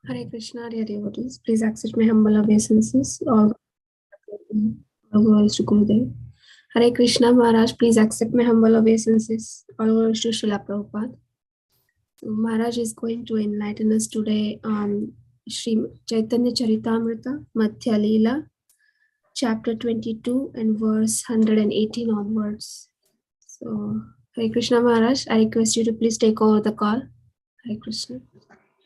Hare Krishna, dear devotees. Please accept my humble obeisances. All glories to Gurudev. Hare Krishna, Maharaj. Please accept my humble obeisances. All glories to Srila Prabhupada. So Maharaj is going to enlighten us today on Sri Chaitanya Charitamrita, Madhya Leela, chapter 22 and verse 118 onwards. So, Hare Krishna, Maharaj. I request you to please take over the call. Hare Krishna.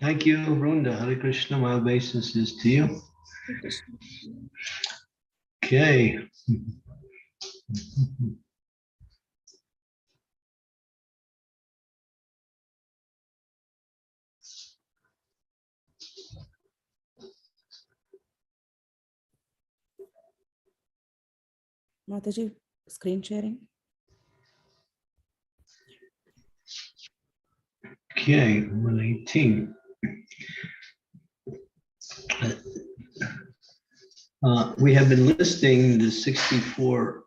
Thank you, Runda. Hare Krishna. My obeisances to you. Hare Krishna. Okay. Mataji, screen sharing. Okay, 118. We have been listing the 64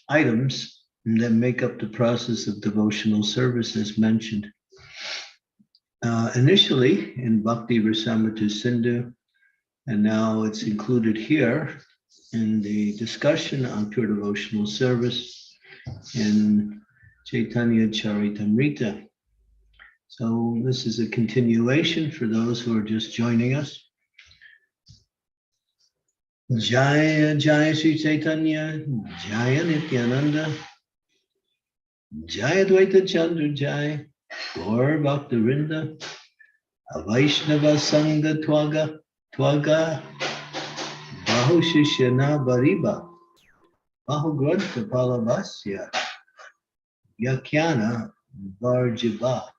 items that make up the process of devotional service as mentioned. Initially in Bhakti Rasamrita Sindhu, and now it's included here in the discussion on pure devotional service in Chaitanya Charitamrita. So this is a continuation for those who are just joining us. Jaya Jaya Sri Chaitanya, Jaya Nityananda, Jaya Dvaita Chandra Jaya, Gaur Bhaktarinda, Vaishnava Sangha Twaga, Bahu Shishana Bariba, Bahu Grantha Palavasya, Yakyana Varjiba.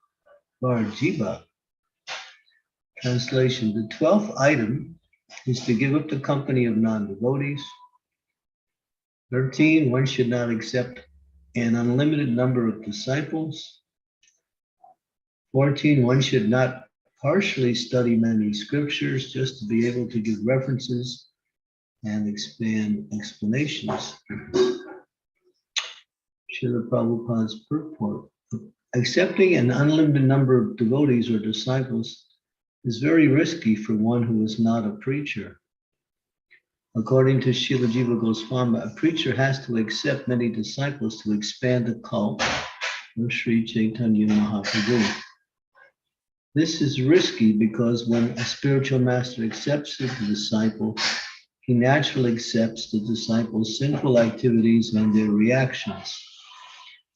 Translation: the 12th item is to give up the company of non-devotees. 13, one should not accept an unlimited number of disciples. 14, one should not partially study many scriptures just to be able to give references and expand explanations. Srila Prabhupada's purport. Accepting an unlimited number of devotees or disciples is very risky for one who is not a preacher. According to Srila Jiva Goswami, a preacher has to accept many disciples to expand the cult of Sri Chaitanya Mahaprabhu. This is risky because when a spiritual master accepts the disciple, he naturally accepts the disciple's sinful activities and their reactions.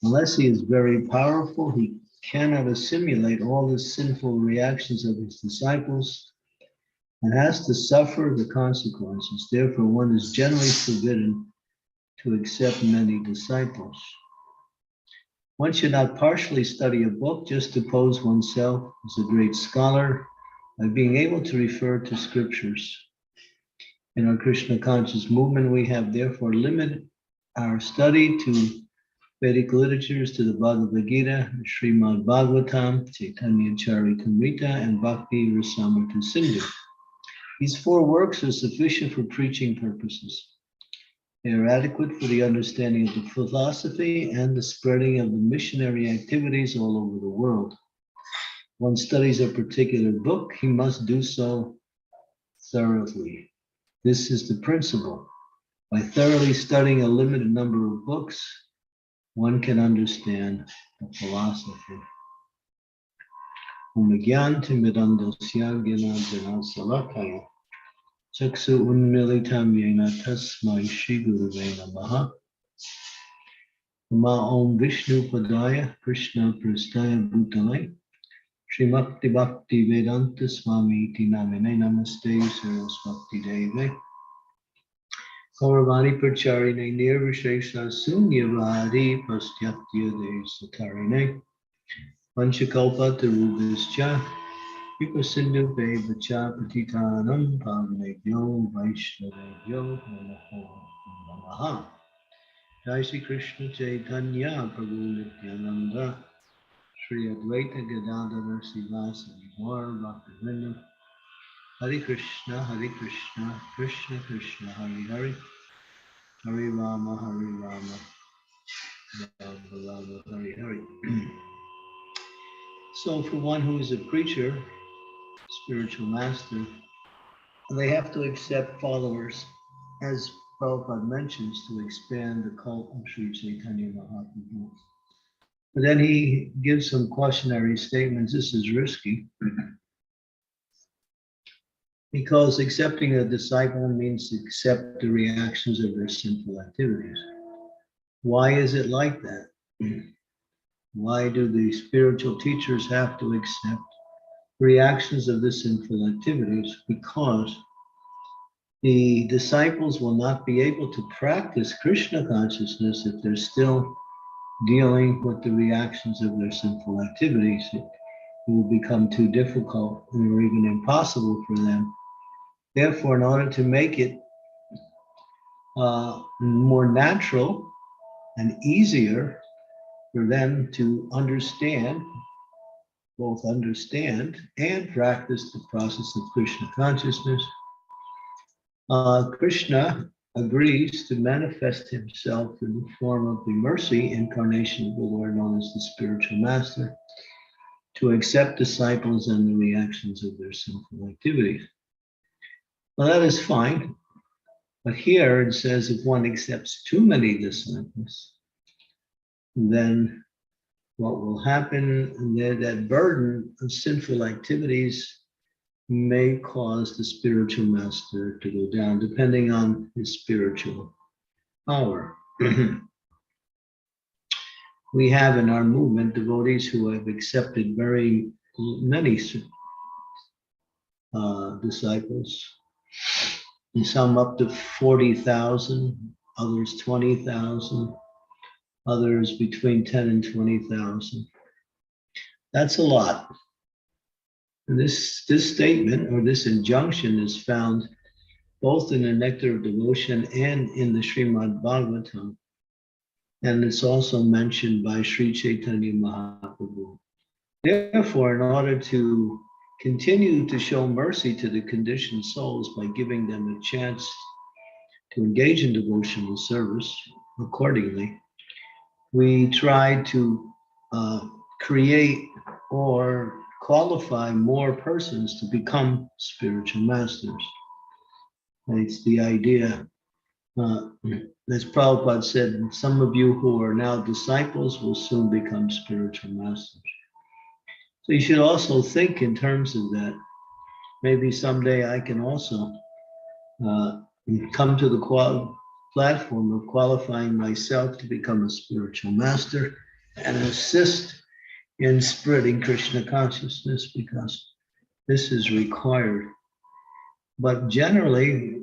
Unless he is very powerful, he cannot assimilate all the sinful reactions of his disciples and has to suffer the consequences. Therefore, one is generally forbidden to accept many disciples. One should not partially study a book just to pose oneself as a great scholar by being able to refer to scriptures. In our Krishna conscious movement, we have therefore limited our study to Vedic literatures, to the Bhagavad Gita, Srimad Bhagavatam, Chaitanya Charitamrita, and Bhakti Rasamrita Sindhu. These 4 works are sufficient for preaching purposes. They are adequate for the understanding of the philosophy and the spreading of the missionary activities all over the world. One studies a particular book, he must do so thoroughly. This is the principle. By thoroughly studying a limited number of books, one can understand the philosophy. Umagyanti midandasya gyanadjana salakaya chaksu unmilitam yena tasmai shri gurave namaha. Nama Om Vishnu Padaya Krishna Prastaya Bhutale Srimakti Bhakti Vedanta Swami Iti Namine Namaste Saraswati Deve Kauravani Pracharine Nirvishesha Sunyavadi Pastyatya Desatarine Panchakalpa Tarubhischa Vipasindhu Bevacha Patitanam Pavanebhyo Vaishnavebhyo Namaha. Jai Shri Krishna Chaitanya Prabhu Nityananda Shri Advaita Gadadhara Sivasadi Gaur Bhaktivinoda Hare Krishna Krishna Krishna Hare Hare Hare Rama Rama Hare Hare. So for one who is a preacher, spiritual master, they have to accept followers, as Prabhupada mentions, to expand the cult of Sri Chaitanya Mahaprabhu. But then he gives some cautionary statements. This is risky because accepting a disciple means to accept the reactions of their sinful activities. Why is it like that? Why do the spiritual teachers have to accept reactions of the sinful activities? Because the disciples will not be able to practice Krishna consciousness if they're still dealing with the reactions of their sinful activities. It will become too difficult or even impossible for them. Therefore, in order to make it more natural and easier for them to understand, both understand and practice the process of Krishna consciousness, Krishna agrees to manifest himself in the form of the mercy incarnation of the Lord, known as the spiritual master, to accept disciples and the reactions of their sinful activities. Well, that is fine. But here it says if one accepts too many disciples, then what will happen, that burden of sinful activities may cause the spiritual master to go down, depending on his spiritual power. We have in our movement devotees who have accepted very many disciples, and some up to 40,000, others 20,000, others between 10 and 20,000. That's a lot. And this statement or this injunction is found both in the Nectar of Devotion and in the Srimad Bhagavatam. And it's also mentioned by Sri Chaitanya Mahaprabhu. Therefore, in order to continue to show mercy to the conditioned souls by giving them a chance to engage in devotional service accordingly, we try to create or qualify more persons to become spiritual masters. It's the idea, as Prabhupada said, some of you who are now disciples will soon become spiritual masters. So you should also think in terms of that. Maybe someday I can also come to the platform of qualifying myself to become a spiritual master and assist in spreading Krishna consciousness, because this is required. But generally,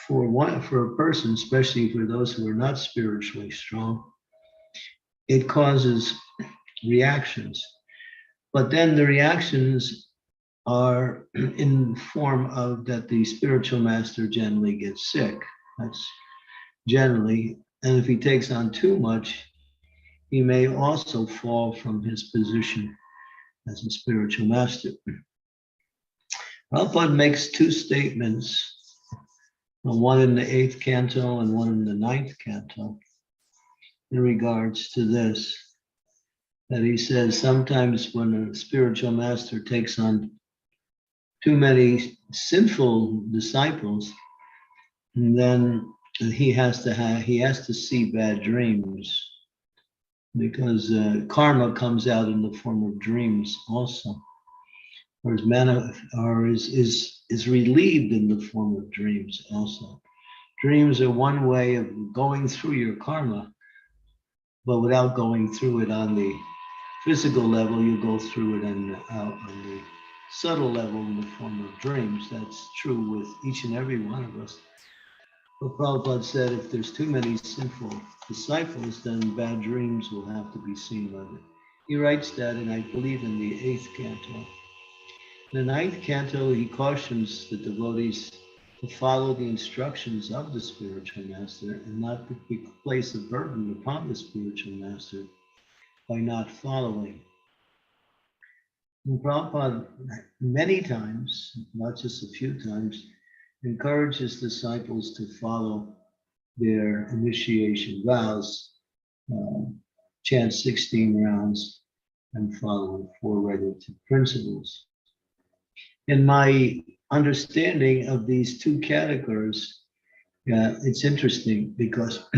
for a person, especially for those who are not spiritually strong, it causes reactions. But then the reactions are in the form of that the spiritual master generally gets sick. That's generally, and if he takes on too much, he may also fall from his position as a spiritual master. Prabhupada makes two statements, one in the 8th canto and one in the 9th canto, in regards to this. That he says sometimes when a spiritual master takes on too many sinful disciples, then he has to see bad dreams, because karma comes out in the form of dreams also, or is relieved in the form of dreams also. Dreams are one way of going through your karma, but without going through it on the physical level, you go through it out on the subtle level in the form of dreams. That's true with each and every one of us. But Prabhupada said if there's too many sinful disciples, then bad dreams will have to be seen by them. He writes that, and I believe in the 8th canto. In the 9th canto, he cautions the devotees to follow the instructions of the spiritual master and not to place a burden upon the spiritual master by not following. And Prabhupada many times, not just a few times, encourages disciples to follow their initiation vows, chant 16 rounds, and follow 4 regulative principles. In my understanding of these two categories, it's interesting because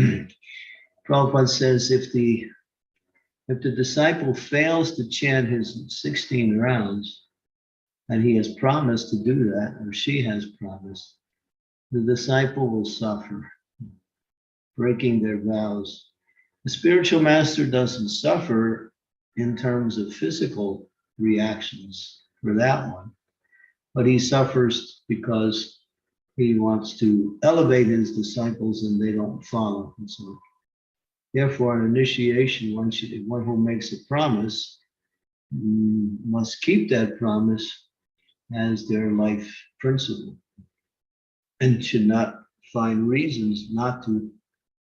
Prabhupada says if the disciple fails to chant his 16 rounds, and he has promised to do that, or she has promised, the disciple will suffer, breaking their vows. The spiritual master doesn't suffer in terms of physical reactions for that one, but he suffers because he wants to elevate his disciples and they don't follow. And so, therefore, an initiation, one who makes a promise must keep that promise as their life principle and should not find reasons not to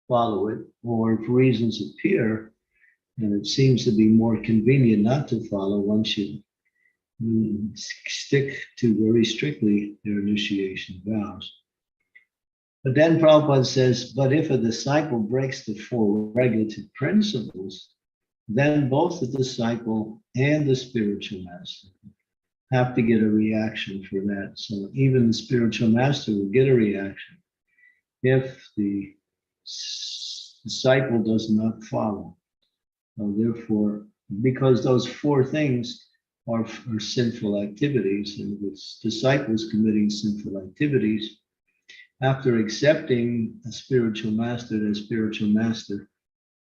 follow it, or if reasons appear and it seems to be more convenient not to follow, one should stick to very strictly their initiation vows. But then Prabhupada says, but if a disciple breaks the four regulative principles, then both the disciple and the spiritual master have to get a reaction for that. So even the spiritual master will get a reaction if the disciple does not follow. Therefore, because those four things are sinful activities, and with disciples committing sinful activities, after accepting a spiritual master, the spiritual master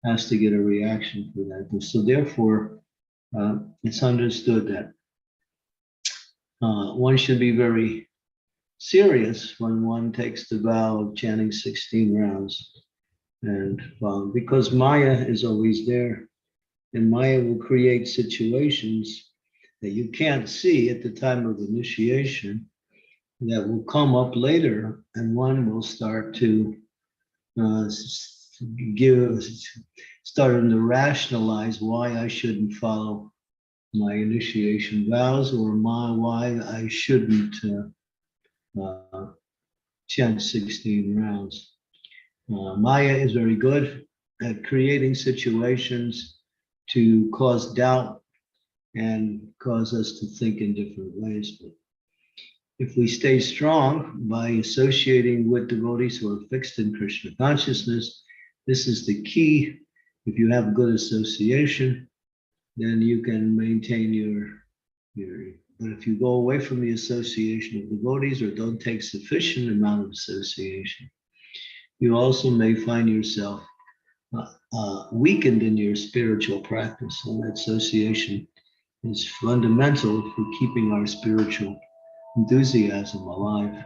has to get a reaction for that. So therefore, it's understood that one should be very serious when one takes the vow of chanting 16 rounds. And because Maya is always there, and Maya will create situations that you can't see at the time of initiation that will come up later, and one will start to starting to rationalize why I shouldn't follow my initiation vows, or why I shouldn't chant 16 rounds. Maya is very good at creating situations to cause doubt and cause us to think in different ways. But if we stay strong by associating with devotees who are fixed in Krishna consciousness, this is the key. If you have good association, then you can maintain your. But if you go away from the association of devotees or don't take sufficient amount of association, you also may find yourself weakened in your spiritual practice. And that association is fundamental for keeping our spiritual enthusiasm alive.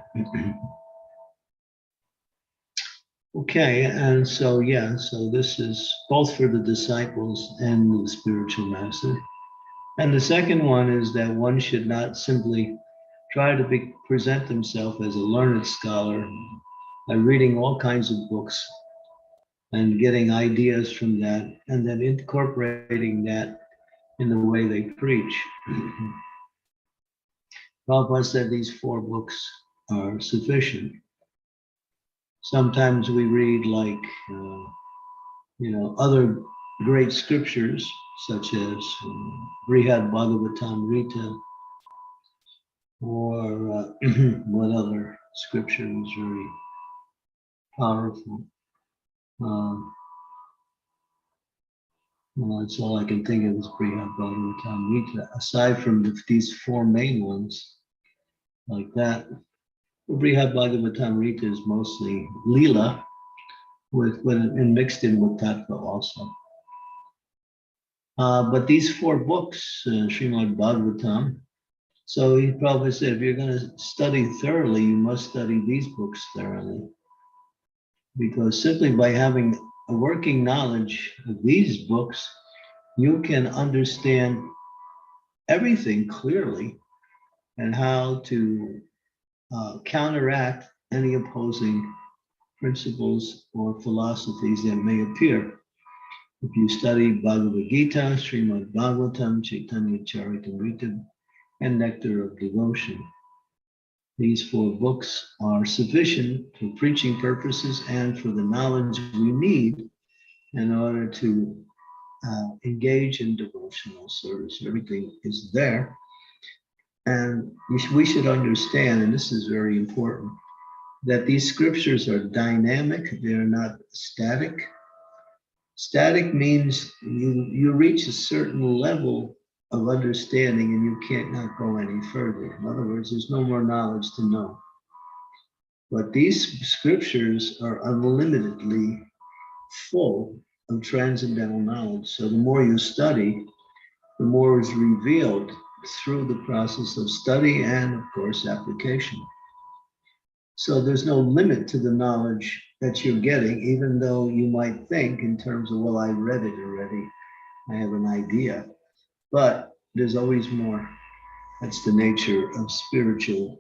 Okay, and so so this is both for the disciples and the spiritual master. And the second one is that one should not simply try to present himself as a learned scholar by reading all kinds of books and getting ideas from that, and then incorporating that in the way they preach. Prabhupada said these four books are sufficient. Sometimes we read other great scriptures, such as Brihad Bhagavatamrita, or what other scripture is very powerful. Well, that's all I can think of is Brihad Bhagavatamrita. Aside from these four main ones, like that, Brihad Bhagavatamrita is mostly Leela, and mixed in with Tattva also. But these four books, Srimad Bhagavatam, so he probably said, if you're going to study thoroughly, you must study these books thoroughly. Because simply by having a working knowledge of these books, you can understand everything clearly and how to counteract any opposing principles or philosophies that may appear. If you study Bhagavad Gita, Srimad Bhagavatam, Chaitanya Charitamrita, and Nectar of Devotion, these four books are sufficient for preaching purposes and for the knowledge we need in order to engage in devotional service. Everything is there. And we should understand, and this is very important, that these scriptures are dynamic, they're not static. Static means you reach a certain level of understanding and you can't not go any further. In other words, there's no more knowledge to know. But these scriptures are unlimitedly full of transcendental knowledge. So the more you study, the more is revealed through the process of study and, of course, application. So there's no limit to the knowledge that you're getting, even though you might think in terms of, well, I read it already, I have an idea, but there's always more. That's the nature of spiritual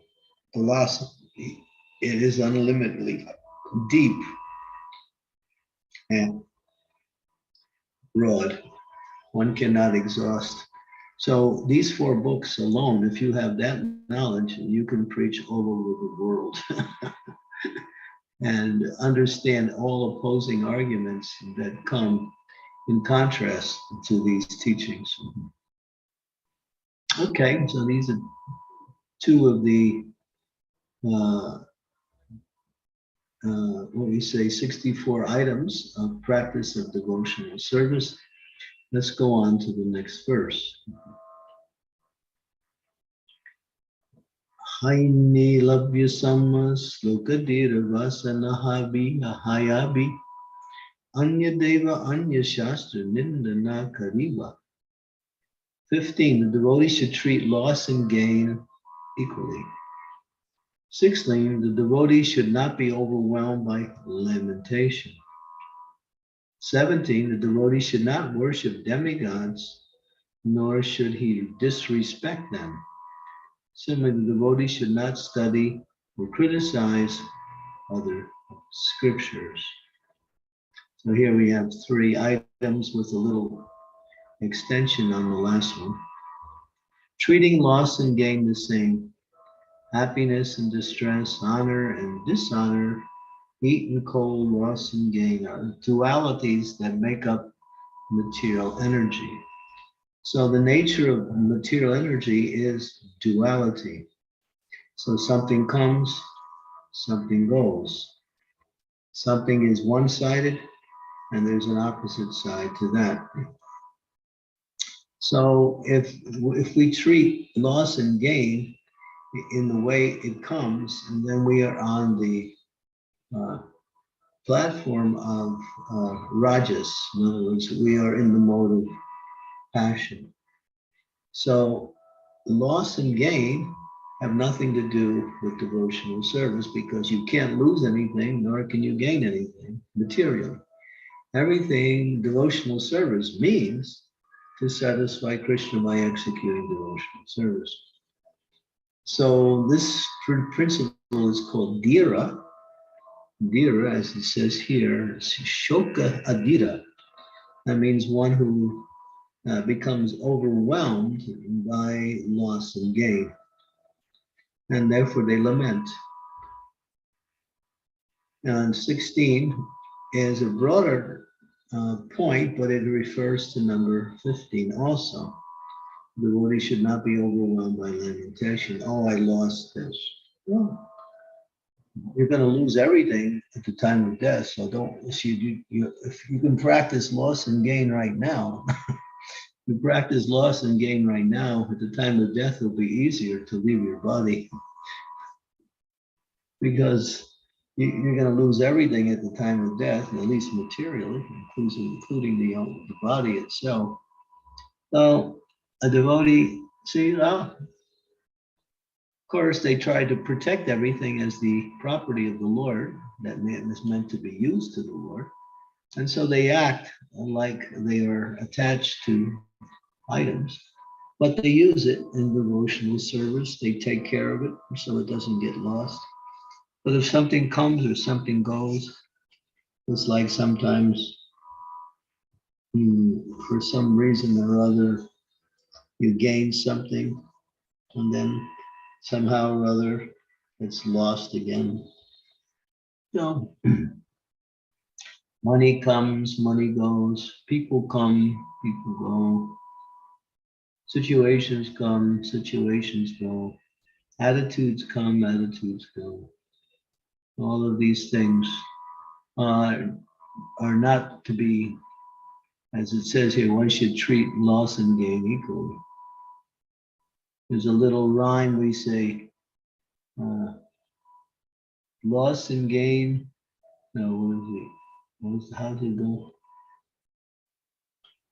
philosophy. It is unlimitedly deep and broad. One cannot exhaust. So these 4 books alone, if you have that knowledge, you can preach all over the world and understand all opposing arguments that come in contrast to these teachings. Okay, so these are 2 of the, what we say, 64 items of practice of devotional service. Let's go on to the next verse. Haini labhya samas lokadira vasanahabi ahayabi anya deva anya shastra nindana kariva. 15, the devotee should treat loss and gain equally. 16, the devotee should not be overwhelmed by lamentation. 17, the devotee should not worship demigods, nor should he disrespect them. Similarly, the devotee should not study or criticize other scriptures. So here we have 3 items with a little extension on the last one. Treating loss and gain the same. Happiness and distress, honor and dishonor, heat and cold, loss and gain are dualities that make up material energy. So the nature of material energy is duality. So something comes, something goes. Something is one-sided, and there's an opposite side to that. So if we treat loss and gain in the way it comes, and then we are on the platform of rajas. In other words, we are in the mode of passion. So loss and gain have nothing to do with devotional service because you can't lose anything, nor can you gain anything materially. Everything devotional service means to satisfy Krishna by executing devotional service. So this principle is called dhira. Dhira, as it says here, shoka adhira. That means one who becomes overwhelmed by loss and gain, and therefore they lament. And 16 is a broader point, but it refers to number 15 also. The devotee should not be overwhelmed by lamentation. Oh, I lost this. Well, you're going to lose everything at the time of death. So don't, if you can practice loss and gain right now, you practice loss and gain right now, at the time of death, it'll be easier to leave your body because you're going to lose everything at the time of death, at least materially, including the body itself. So a devotee, see, well, of course, they try to protect everything as the property of the Lord that is meant to be used to the Lord. And so they act like they are attached to items, but they use it in devotional service. They take care of it so it doesn't get lost. But if something comes or something goes, it's like sometimes for some reason or other, you gain something and then somehow or other it's lost again. So money comes, money goes, people come, people go. Situations come, situations go. Attitudes come, attitudes go. All of these things are not to be, as it says here, one should treat loss and gain equally. There's a little rhyme we say, loss and gain. No, how does it go?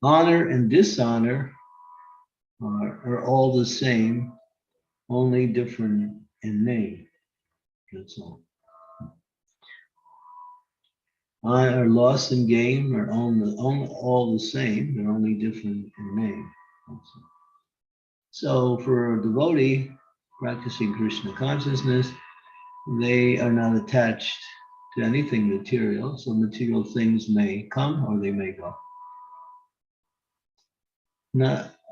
Honor and dishonor are all the same, only different in name. That's all. Honor, loss and gain are all the same, they're only different in name. So for a devotee practicing Krishna consciousness, they are not attached to anything material, so material things may come or they may go.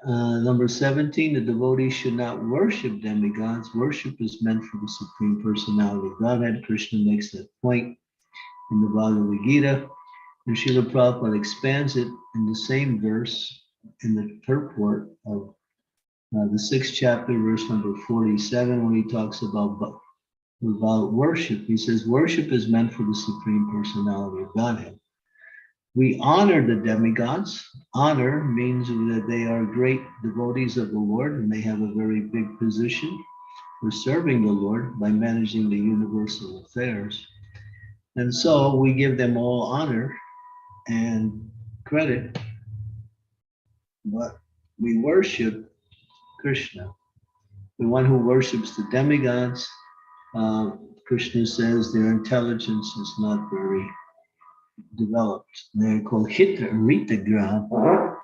Number 17, the devotee should not worship demigods. Worship is meant for the Supreme Personality of Godhead. Krishna makes that point in the Bhagavad Gita, and Srila Prabhupada expands it in the same verse in the purport of the 6th chapter, verse number 47, when he talks about worship. He says, worship is meant for the Supreme Personality of Godhead. We honor the demigods. Honor means that they are great devotees of the Lord and they have a very big position for serving the Lord by managing the universal affairs. And so we give them all honor and credit, but we worship Krishna. The one who worships the demigods, Krishna says their intelligence is not very developed. They're called Hita Rita Graha.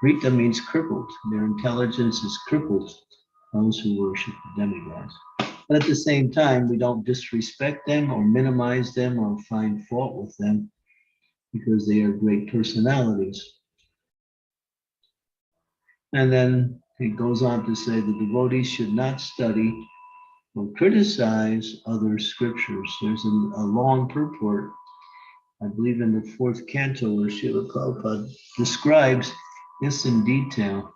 Rita means crippled. Their intelligence is crippled, those who worship the demigods. But at the same time, we don't disrespect them or minimize them or find fault with them because they are great personalities. And then he goes on to say the devotees should not study or criticize other scriptures. There's a long purport, I believe in the 4th canto, where Srila Prabhupada describes this in detail.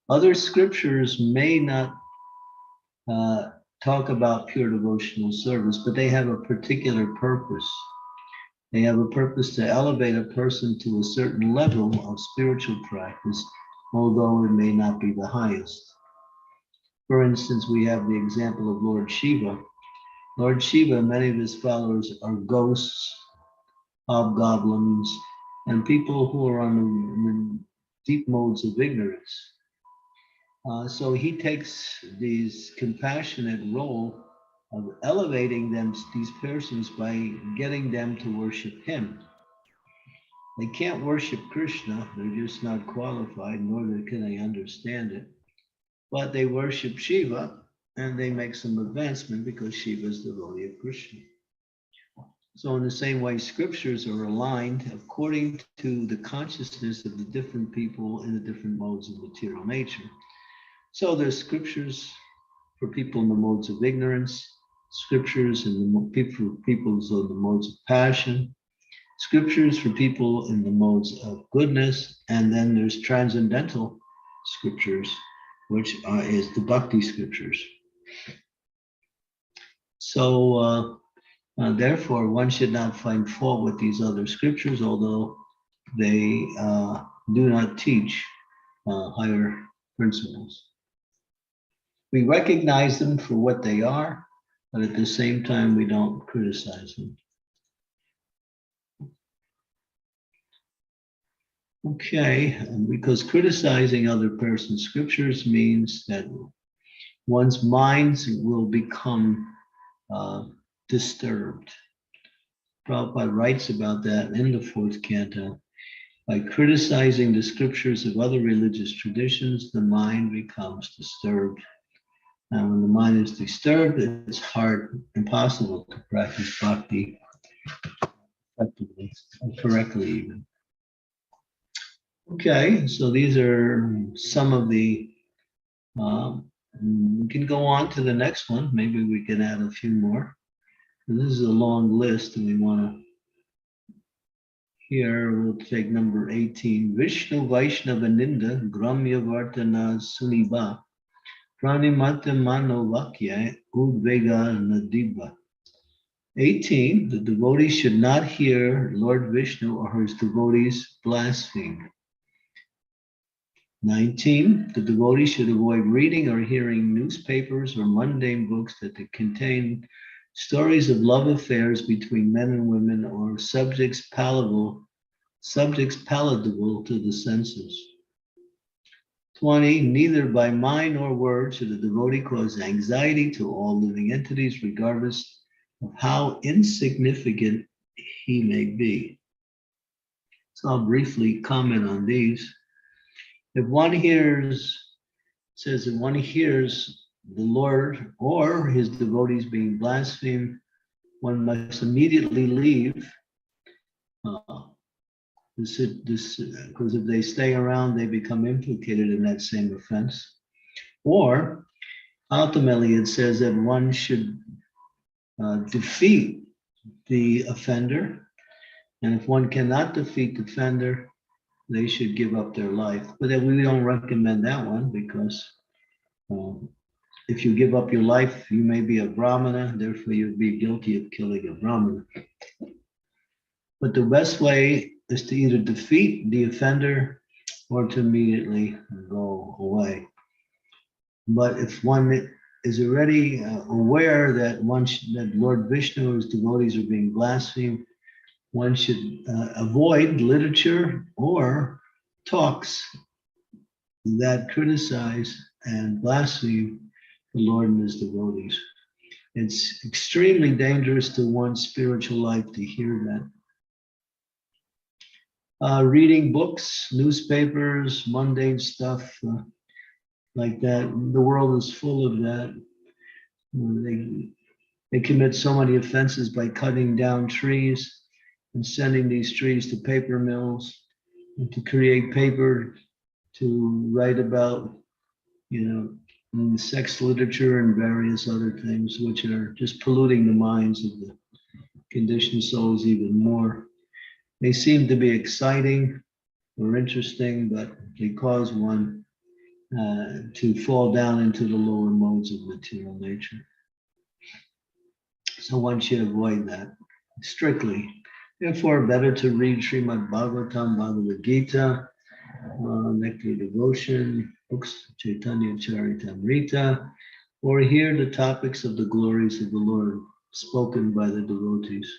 Other scriptures may not talk about pure devotional service, but they have a particular purpose. They have a purpose to elevate a person to a certain level of spiritual practice, although it may not be the highest. For instance, we have the example of Lord Shiva. Lord Shiva, many of his followers are ghosts, hobgoblins, and people who are on the deep modes of ignorance. So he takes these compassionate role of elevating these persons by getting them to worship him. They can't worship Krishna, they're just not qualified, nor can they understand it. But they worship Shiva, and they make some advancement because Shiva is the devotee of Krishna. So in the same way, scriptures are aligned according to the consciousness of the different people in the different modes of material nature. So there's scriptures for people in the modes of ignorance, scriptures for people in the modes of passion, scriptures for people in the modes of goodness, and then there's transcendental scriptures, which is the bhakti scriptures. So therefore, one should not find fault with these other scriptures, although they do not teach higher principles. We recognize them for what they are, but at the same time, we don't criticize them. Okay, because criticizing other person's scriptures means that one's minds will become disturbed. Prabhupada writes about that in the 4th canto. By criticizing the scriptures of other religious traditions, the mind becomes disturbed. And when the mind is disturbed, it's impossible to practice bhakti effectively and correctly even. Okay, so these are some of the, we can go on to the next one. Maybe we can add a few more. And this is a long list and we want to Here we'll take number 18. Vishnu Vaishnava Ninda Gramya Vartana Suniba Pranimata Mano Vakya Udvega Nadiba. 18. The devotee should not hear Lord Vishnu or his devotees blaspheme. 19. The devotee should avoid reading or hearing newspapers or mundane books that contain stories of love affairs between men and women or subjects palatable to the senses. 20. Neither by mind nor word should the devotee cause anxiety to all living entities, regardless of how insignificant he may be. So I'll briefly comment on these. If one hears the Lord or his devotees being blasphemed, one must immediately leave. Because if they stay around, they become implicated in that same offense. Or ultimately, it says that one should defeat the offender, and if one cannot defeat the offender, they should give up their life. But we don't recommend that one because if you give up your life, you may be a Brahmana, therefore you'd be guilty of killing a Brahmana. But the best way is to either defeat the offender or to immediately go away. But if one is already aware that that Lord Vishnu or his devotees are being blasphemed, one should avoid literature or talks that criticize and blaspheme the Lord and his devotees. It's extremely dangerous to one's spiritual life to hear that. Reading books, newspapers, mundane stuff like that. The world is full of that. They commit so many offenses by cutting down trees and sending these trees to paper mills and to create paper to write about, sex literature and various other things, which are just polluting the minds of the conditioned souls even more. They seem to be exciting or interesting, but they cause one to fall down into the lower modes of material nature. So one should avoid that strictly. Therefore, better to read Srimad Bhagavatam, Bhagavad Gita, Nectar Devotion, books, Chaitanya Charitamrita, or hear the topics of the glories of the Lord spoken by the devotees.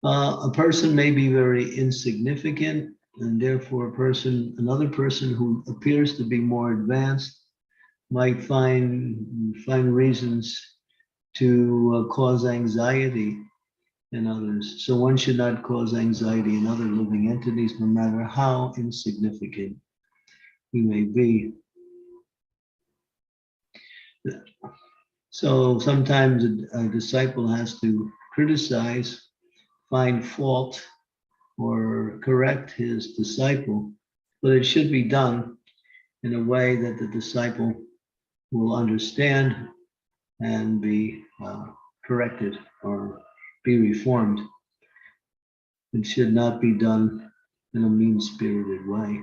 A person may be very insignificant, and therefore another person who appears to be more advanced might find reasons to cause anxiety in others. So one should not cause anxiety in other living entities, no matter how insignificant he may be. So sometimes a disciple has to criticize, find fault, or correct his disciple, but it should be done in a way that the disciple will understand and be corrected or be reformed. It should not be done in a mean-spirited way.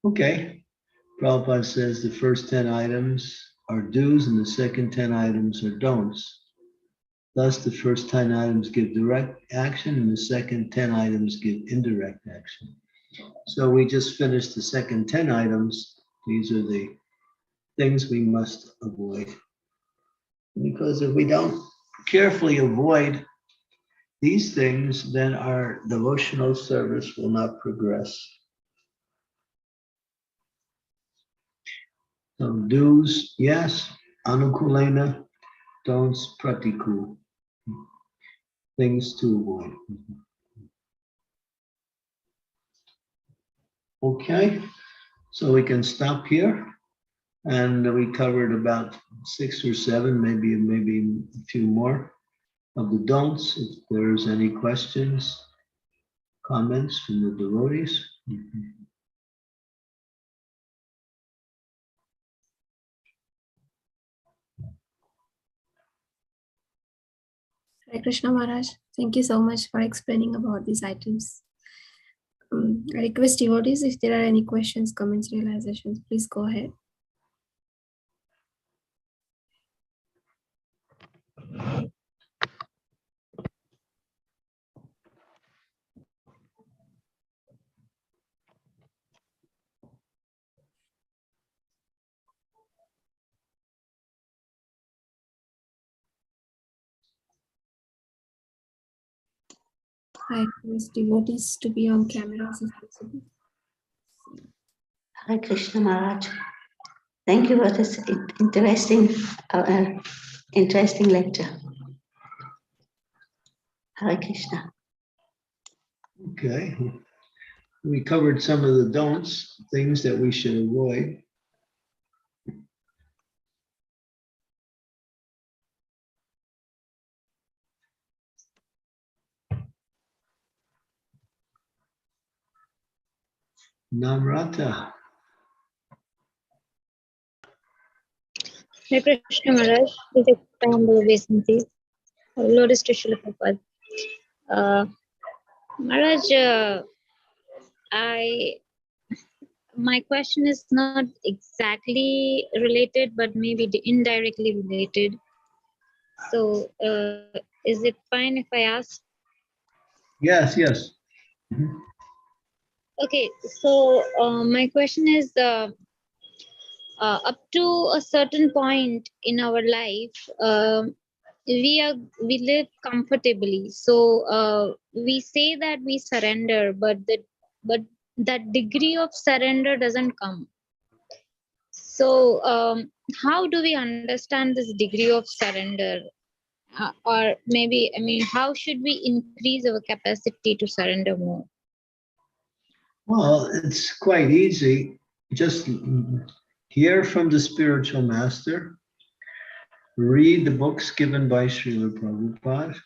Okay, Prabhupada says the first 10 items are do's and the second 10 items are don'ts. Thus, the first 10 items give direct action and the second 10 items give indirect action. So we just finished the second 10 items. These are the things we must avoid. Because if we don't carefully avoid these things, then our devotional service will not progress. So do's, yes, anukulena, don'ts, pratikul, things to avoid. Okay, so we can stop here. And we covered about 6 or 7, maybe a few more of the don'ts. If there's any questions, comments from the devotees. Hare Krishna Maharaj. Thank you so much for explaining about these items. I request devotees, if there are any questions, comments, realizations, please go ahead. I request devotees to be on cameras if possible. Hare Krishna Maharaj. Thank you for this interesting lecture. Hare Krishna. Okay. We covered some of the don'ts, things that we should avoid. Namrata. Hare Krishna Maharaj, this is humble obeisances. Lord is to Srila Prabhupada. Maharaj, my question is not exactly related, but maybe indirectly related. So, is it fine if I ask? Yes, yes. Okay, so my question is up to a certain point in our life, we live comfortably. So we say that we surrender, but that degree of surrender doesn't come. So how do we understand this degree of surrender? Or maybe, I mean, how should we increase our capacity to surrender more? Well, it's quite easy. Just hear from the spiritual master, read the books given by Srila Prabhupada,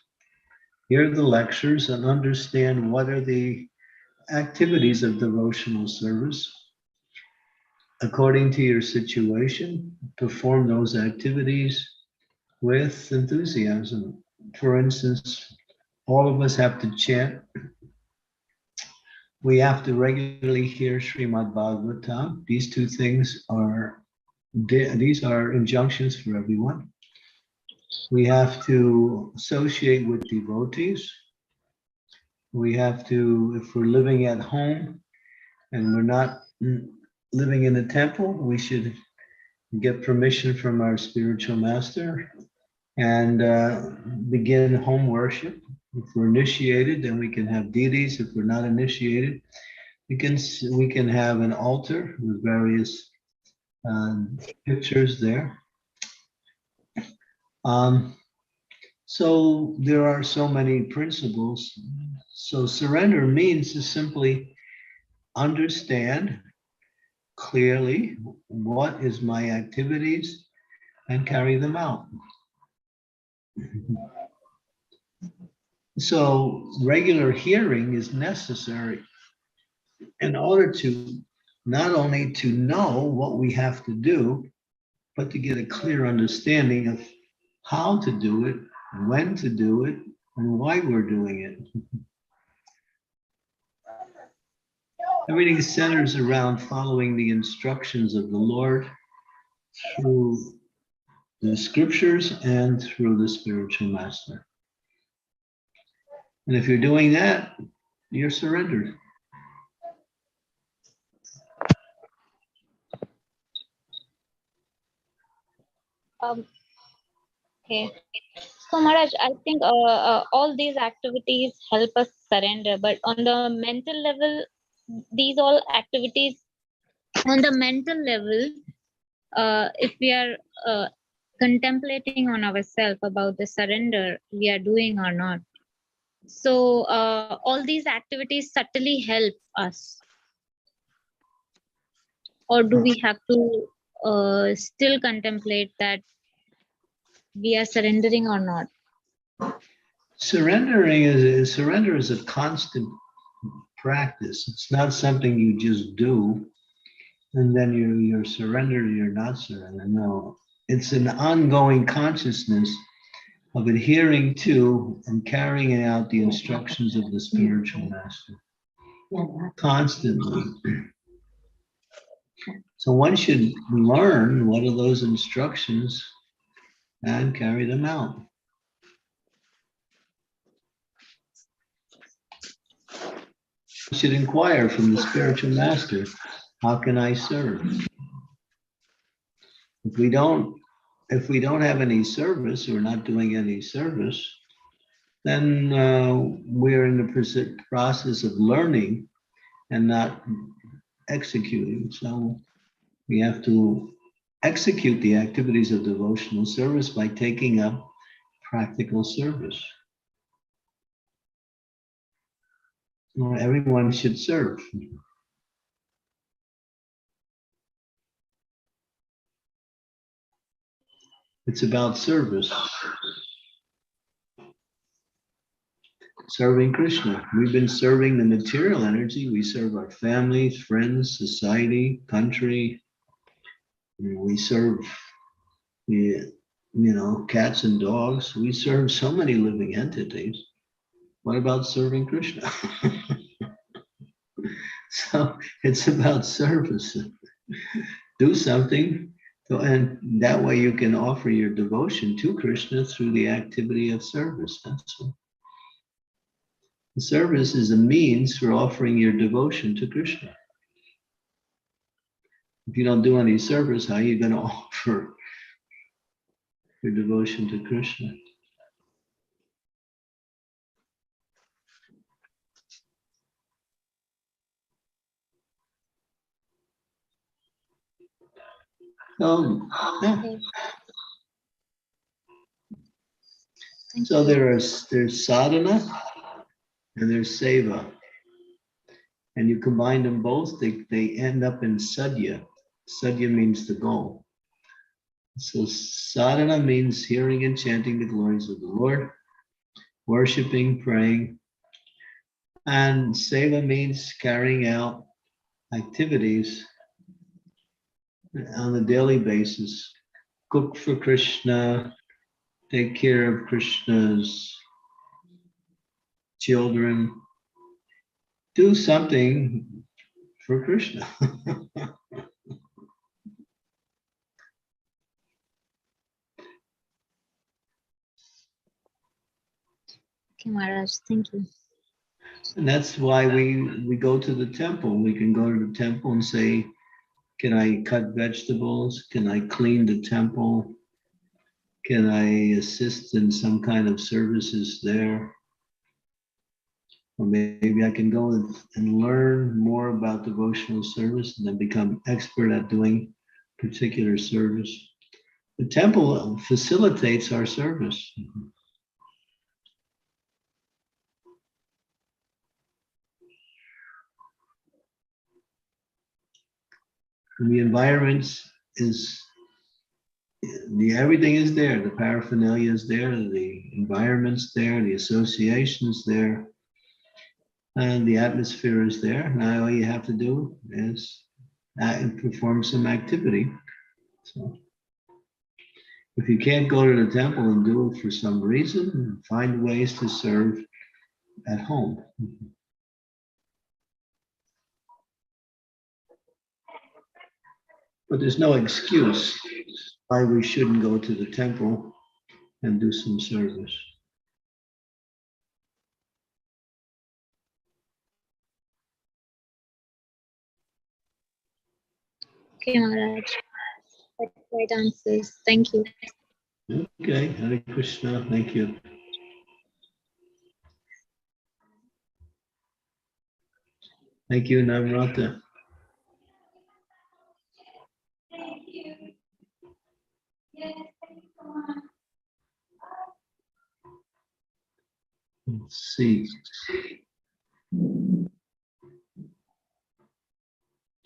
hear the lectures, and understand what are the activities of devotional service. According to your situation, perform those activities with enthusiasm. For instance, all of us have to chant. We have to regularly hear Srimad Bhagavatam. These two things are injunctions for everyone. We have to associate with devotees. We have to, if we're living at home and we're not living in a temple, we should get permission from our spiritual master and begin home worship. If we're initiated, then we can have deities. If we're not initiated, we can have an altar with various pictures there. So there are so many principles. So surrender means to simply understand clearly what is my activities and carry them out. So regular hearing is necessary in order to not only to know what we have to do, but to get a clear understanding of how to do it, when to do it, and why we're doing it. Everything centers around following the instructions of the Lord through the scriptures and through the spiritual master. And if you're doing that, you're surrendered. Okay. So Maharaj, I think all these activities help us surrender, but on the mental level, these all activities on the mental level, if we are contemplating on ourselves about the surrender we are doing or not. So all these activities subtly help us. Or do we have to still contemplate that we are surrendering or not? Surrender is a constant practice. It's not something you just do and then you're surrendered, you're not surrendered. No, it's an ongoing consciousness of adhering to and carrying out the instructions of the spiritual master constantly. So one should learn what are those instructions and carry them out. One should inquire from the spiritual master, how can I serve? If we don't have any service, or not doing any service, then we're in the process of learning and not executing. So we have to execute the activities of devotional service by taking up practical service. Everyone should serve. It's about service. Serving Krishna. We've been serving the material energy. We serve our families, friends, society, country. We serve the, cats and dogs. We serve so many living entities. What about serving Krishna? So it's about service. Do something, and that way you can offer your devotion to Krishna through the activity of service. That's all. The service is a means for offering your devotion to Krishna. If you don't do any service, how are you going to offer your devotion to Krishna? So, yeah. So there's sadhana and there's seva. And you combine them both, they end up in sadhya. Sadhya means the goal. So sadhana means hearing and chanting the glories of the Lord, worshiping, praying. And seva means carrying out activities on a daily basis. Cook for Krishna, take care of Krishna's children, do something for Krishna. Okay, Maharaj, thank you. And that's why we go to the temple. We can go to the temple and say, can I cut vegetables? Can I clean the temple? Can I assist in some kind of services there? Or maybe I can go and learn more about devotional service and then become expert at doing particular service. The temple facilitates our service. And the environments everything is there. The paraphernalia is there, the environment's there, the association's there, and the atmosphere is there. Now all you have to do is perform some activity. So if you can't go to the temple and do it for some reason, find ways to serve at home. But there's no excuse why we shouldn't go to the temple and do some service. Okay, Maharaj. That's great answers. Thank you. Okay, Hare Krishna, thank you. Thank you, Namrata. Let's see.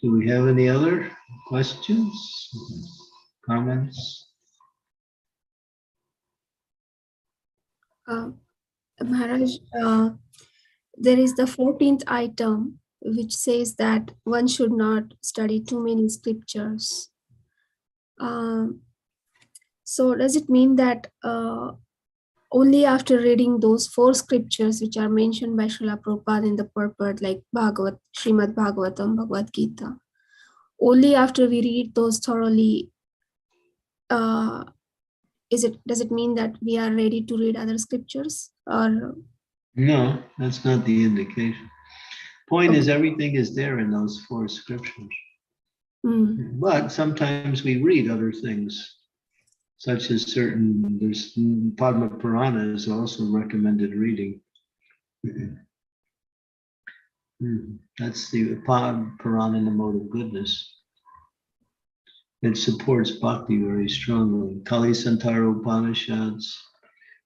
Do we have any other questions, comments? Maharaj, there is the 14th item which says that one should not study too many scriptures. So does it mean that only after reading those 4 scriptures which are mentioned by Srila Prabhupada in the purport, like Srimad Bhagavatam, Bhagavad Gita, only after we read those thoroughly, does it mean that we are ready to read other scriptures? Or No, that's not the indication. Point okay. is, everything is there in those 4 scriptures. But sometimes we read other things, such as there's Padma Purana is also recommended reading. That's the Purana in the mode of goodness. It supports bhakti very strongly. Kali Santara Upanishads,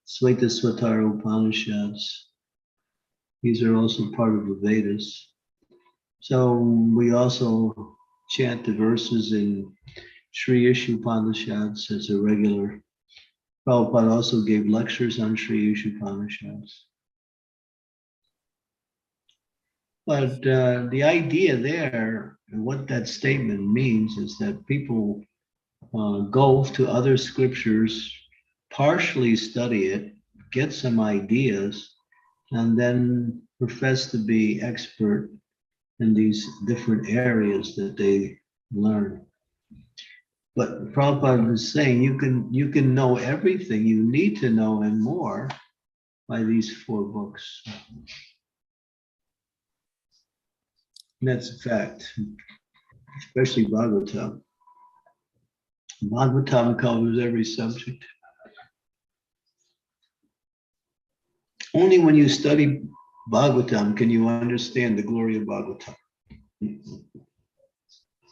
Sveta Swatara Upanishads, these are also part of the Vedas. So we also chant the verses in Sri Ishu Upanishads as a regular. Prabhupada also gave lectures on Sri Ishu Upanishads. But the idea there, and what that statement means, is that people go to other scriptures, partially study it, get some ideas, and then profess to be expert in these different areas that they learn. But Prabhupada is saying you can know everything you need to know and more by these 4 books. And that's a fact, especially Bhagavatam. Bhagavatam covers every subject. Only when you study Bhagavatam can you understand the glory of Bhagavatam.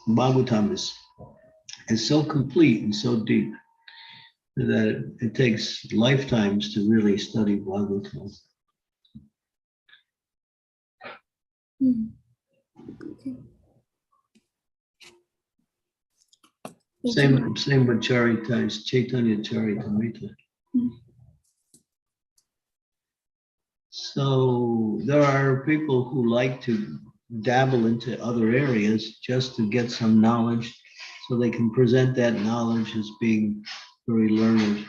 Bhagavatam is so complete and so deep that it takes lifetimes to really study Bhagavatam. Okay. Same with Charitas, Chaitanya Charitamrita. So there are people who like to dabble into other areas just to get some knowledge so they can present that knowledge as being very learned.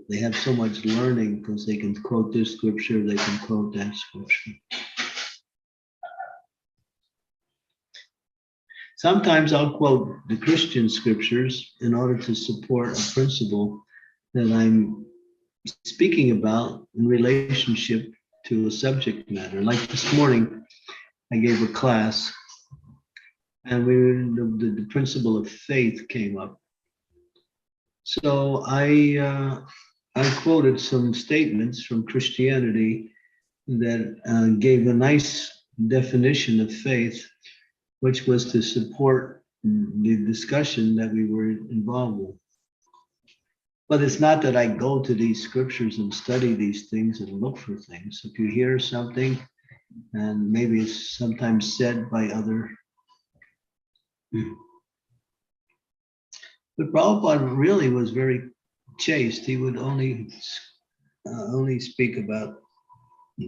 They have so much learning because they can quote this scripture, they can quote that scripture. Sometimes I'll quote the Christian scriptures in order to support a principle that I'm speaking about in relationship to a subject matter. Like this morning, I gave a class and the principle of faith came up. So I quoted some statements from Christianity that gave a nice definition of faith, which was to support the discussion that we were involved with. But it's not that I go to these scriptures and study these things and look for things. If you hear something, and maybe it's sometimes said by other. But Prabhupada really was very chaste. He would only speak about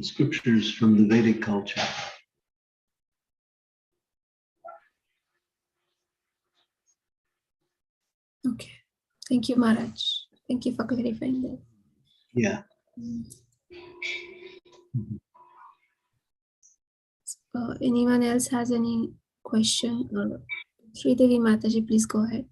scriptures from the Vedic culture. Okay. Thank you, Maharaj. Thank you for clarifying that. Yeah. Anyone else has any question? Or Sridevi Mataji, please go ahead.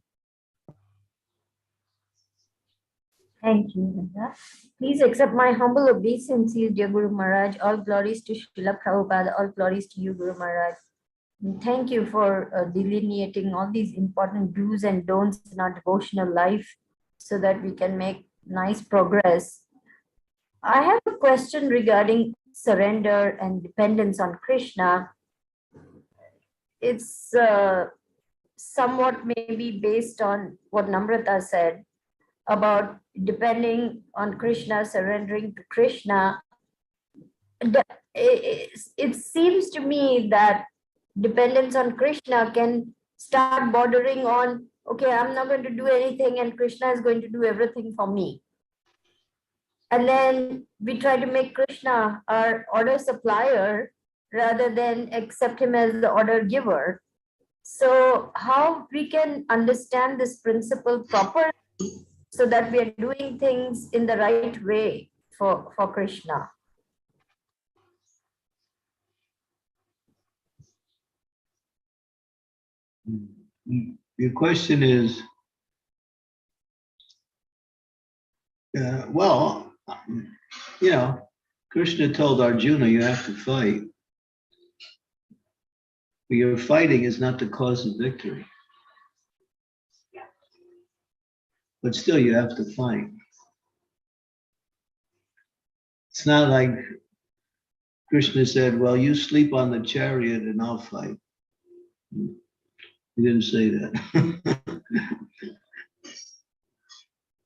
Thank you, Madhya. Please accept my humble obeisances, dear Guru Maharaj. All glories to Srila Prabhupada. All glories to you, Guru Maharaj. And thank you for delineating all these important do's and don'ts in our devotional life so that we can make nice progress. I have a question regarding surrender and dependence on Krishna. It's somewhat maybe based on what Namrata said about depending on Krishna, surrendering to Krishna. It seems to me that dependence on Krishna can start bordering on, okay, I'm not going to do anything and Krishna is going to do everything for me. And then we try to make Krishna our order supplier rather than accept him as the order giver. So how we can understand this principle properly so that we are doing things in the right way for Krishna. Your question is, well, you know, Krishna told Arjuna, you have to fight. But your fighting is not the cause of victory. But still, you have to fight. It's not like Krishna said, well, you sleep on the chariot and I'll fight. He didn't say that.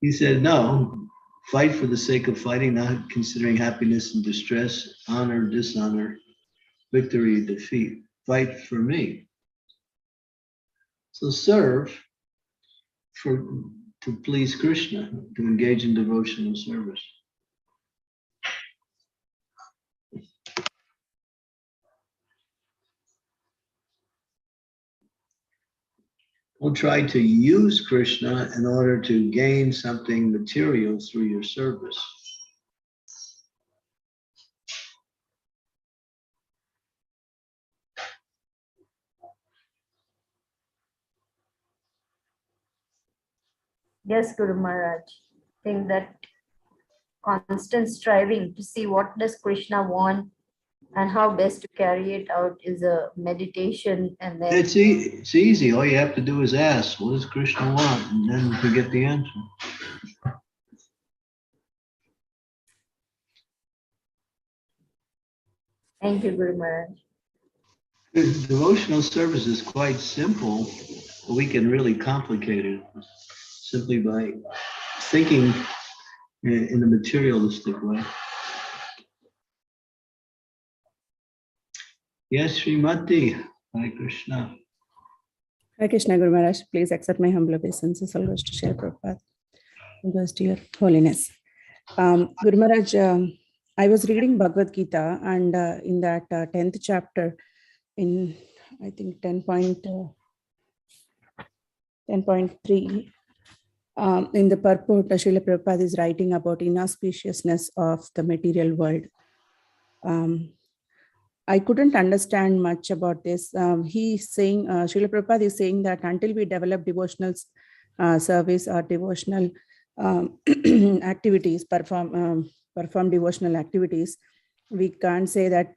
He said, no, fight for the sake of fighting, not considering happiness and distress, honor, dishonor, victory, defeat. Fight for me. So serve to please Krishna, to engage in devotional service. Don't try to use Krishna in order to gain something material through your service. Yes, Guru Maharaj. I think that constant striving to see what does Krishna want and how best to carry it out is a meditation. And then It's easy. All you have to do is ask, what does Krishna want? And then you get the answer. thank you, Guru Maharaj. The devotional service is quite simple, but we can really complicate it simply by thinking in a materialistic way. Yes, Srimati. Hare Krishna. Hare Krishna, Guru Maharaj. Please accept my humble obeisances. All goes to Srila Prabhupada. All goes to your holiness. Guru Maharaj, I was reading Bhagavad Gita, and in that 10th chapter, in I think 10.3, in the purport, Srila Prabhupada is writing about inauspiciousness of the material world. I couldn't understand much about this. He's saying, Srila Prabhupada is saying that until we develop devotional service or devotional activities, perform devotional activities, we can't say that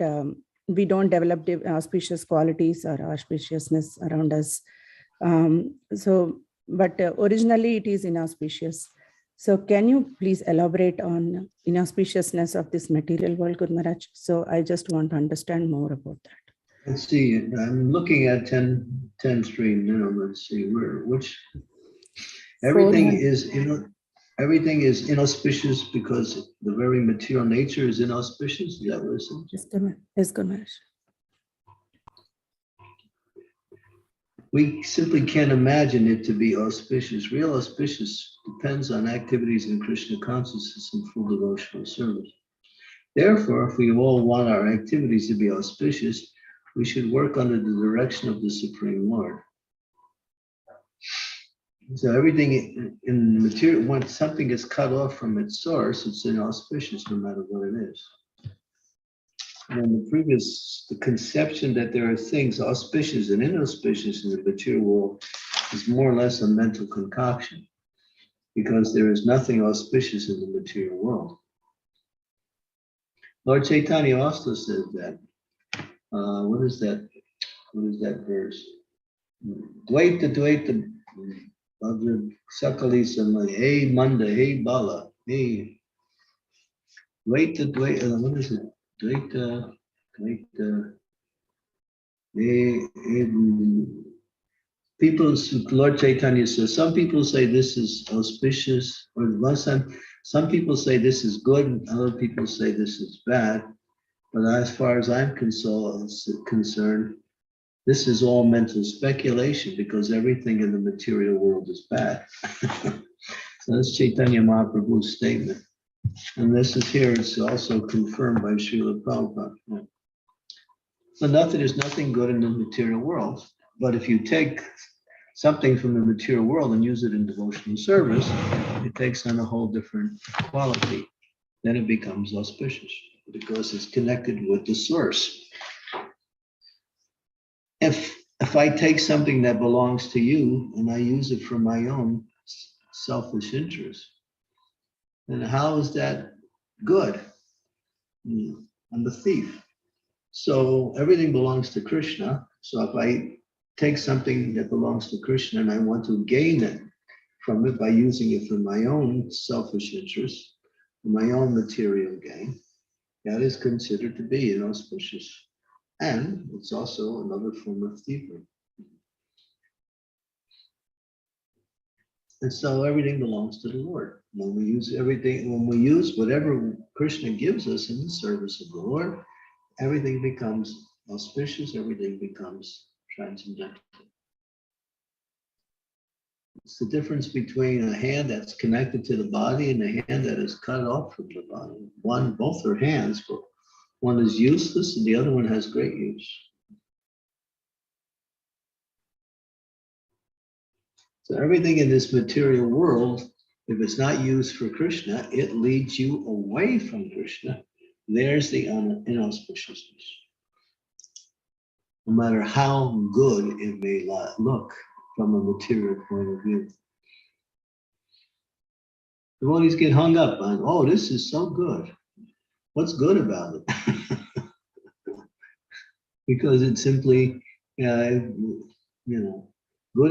we don't develop auspicious qualities or auspiciousness around us. But originally it is inauspicious. So can you please elaborate on inauspiciousness of this material world, Guru Maharaj? So I just want to understand more about that. Let's see. I'm looking at 10.3 now. Let's see which everything is inauspicious because the very material nature is inauspicious. Is that what it says? Yes, Guru Maharaj. We simply can't imagine it to be auspicious. Real auspicious depends on activities in Krishna consciousness and full devotional service. Therefore, if we all want our activities to be auspicious, we should work under the direction of the Supreme Lord. So everything in material, when something is cut off from its source, it's inauspicious no matter what it is. And the conception that there are things auspicious and inauspicious in the material world is more or less a mental concoction, because there is nothing auspicious in the material world. Lord Chaitanya also says that. What is that? What is that verse? Dvaita, Sakali Samai, hey Manda, hey Bala, hey. Dvaita, what is it? Dvaita, people, Lord Chaitanya says, some people say this is auspicious, or last time, some people say this is good, and other people say this is bad. But as far as I'm concerned, this is all mental speculation because everything in the material world is bad. So that's Chaitanya Mahaprabhu's statement. And this is here, it's also confirmed by Srila Prabhupada. So there's nothing good in the material world. But if you take something from the material world and use it in devotional service, it takes on a whole different quality. Then it becomes auspicious because it's connected with the source. If I take something that belongs to you and I use it for my own selfish interest, then how is that good? I'm a thief. So everything belongs to Krishna. So if I take something that belongs to Krishna and I want to gain it from it by using it for my own selfish interest, my own material gain, that is considered to be inauspicious. And it's also another form of thievery. And so everything belongs to the Lord. When we use everything, when we use whatever Krishna gives us in the service of the Lord, everything becomes auspicious, everything becomes transcendental. It's the difference between a hand that's connected to the body and a hand that is cut off from the body. Both are hands, but one is useless and the other one has great use. So everything in this material world, if it's not used for Krishna, it leads you away from Krishna. There's the inauspiciousness. No matter how good it may look from a material point of view. Devotees get hung up on, oh, this is so good. What's good about it? Because it's simply, good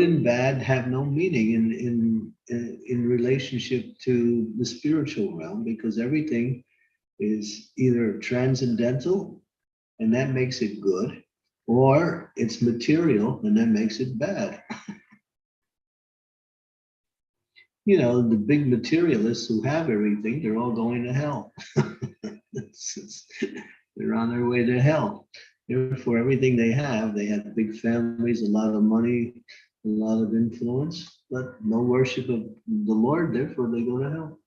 and bad have no meaning in relationship to the spiritual realm, because everything is either transcendental and that makes it good, or it's material and that makes it bad. The big materialists who have everything, they're all going to hell. They're on their way to hell. Therefore, everything they have big families, a lot of money, a lot of influence, but no worship of the Lord, therefore they go to hell.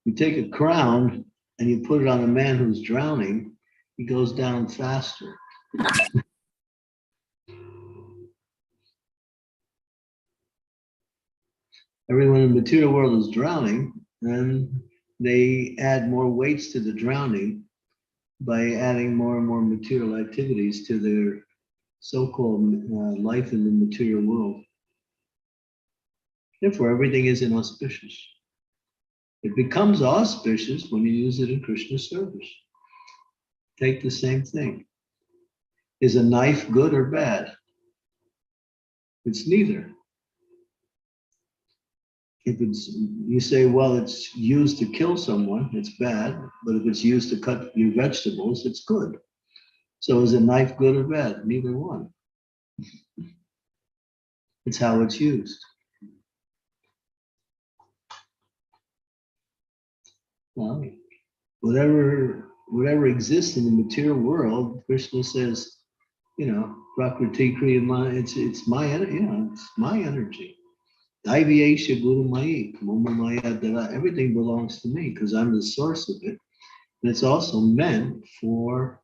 You take a crown and you put it on a man who's drowning, he goes down faster. Everyone in the material world is drowning, and they add more weights to the drowning by adding more and more material activities to their so-called life in the material world. Therefore, everything is inauspicious. It becomes auspicious when you use it in Krishna's service. Take the same thing. Is a knife good or bad? It's neither. If you say, well, it's used to kill someone, it's bad. But if it's used to cut your vegetables, it's good. So is a knife good or bad? Neither one. It's how it's used. Well, whatever exists in the material world, Krishna says, Prakriti Kriya, it's my energy, it's my energy. Daiviyesha Guru Mayi, Mama Maya Dara, everything belongs to me because I'm the source of it. And it's also meant for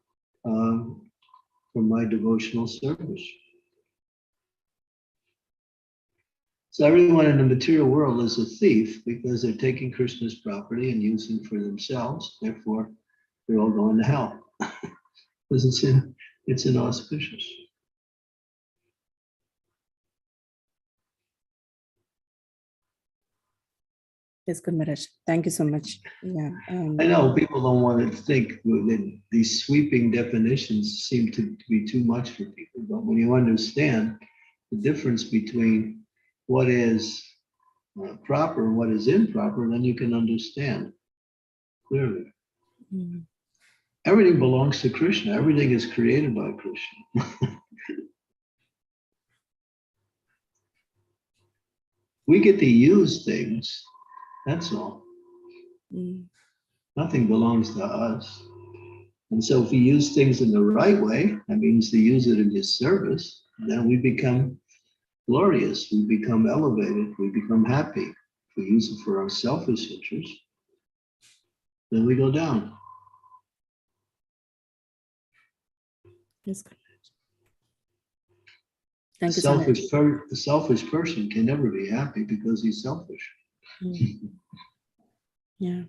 my devotional service. So everyone in the material world is a thief because they're taking Krishna's property and using it for themselves. Therefore, they're all going to hell because it's inauspicious. Yes, Guru Maharaj. Thank you so much. Yeah. I know people don't want to think that these sweeping definitions seem to be too much for people, but when you understand the difference between what is proper and what is improper, then you can understand clearly. Mm. Everything belongs to Krishna. Everything is created by Krishna. We get to use things, that's all. Mm. Nothing belongs to us. And so if we use things in the right way, that means to use it in his service, then we become glorious, we become elevated, we become happy. If we use it for our selfish interest, then we go down. Yes, Guru Maharaj. Thank you so much. The selfish person can never be happy because he's selfish. Yeah.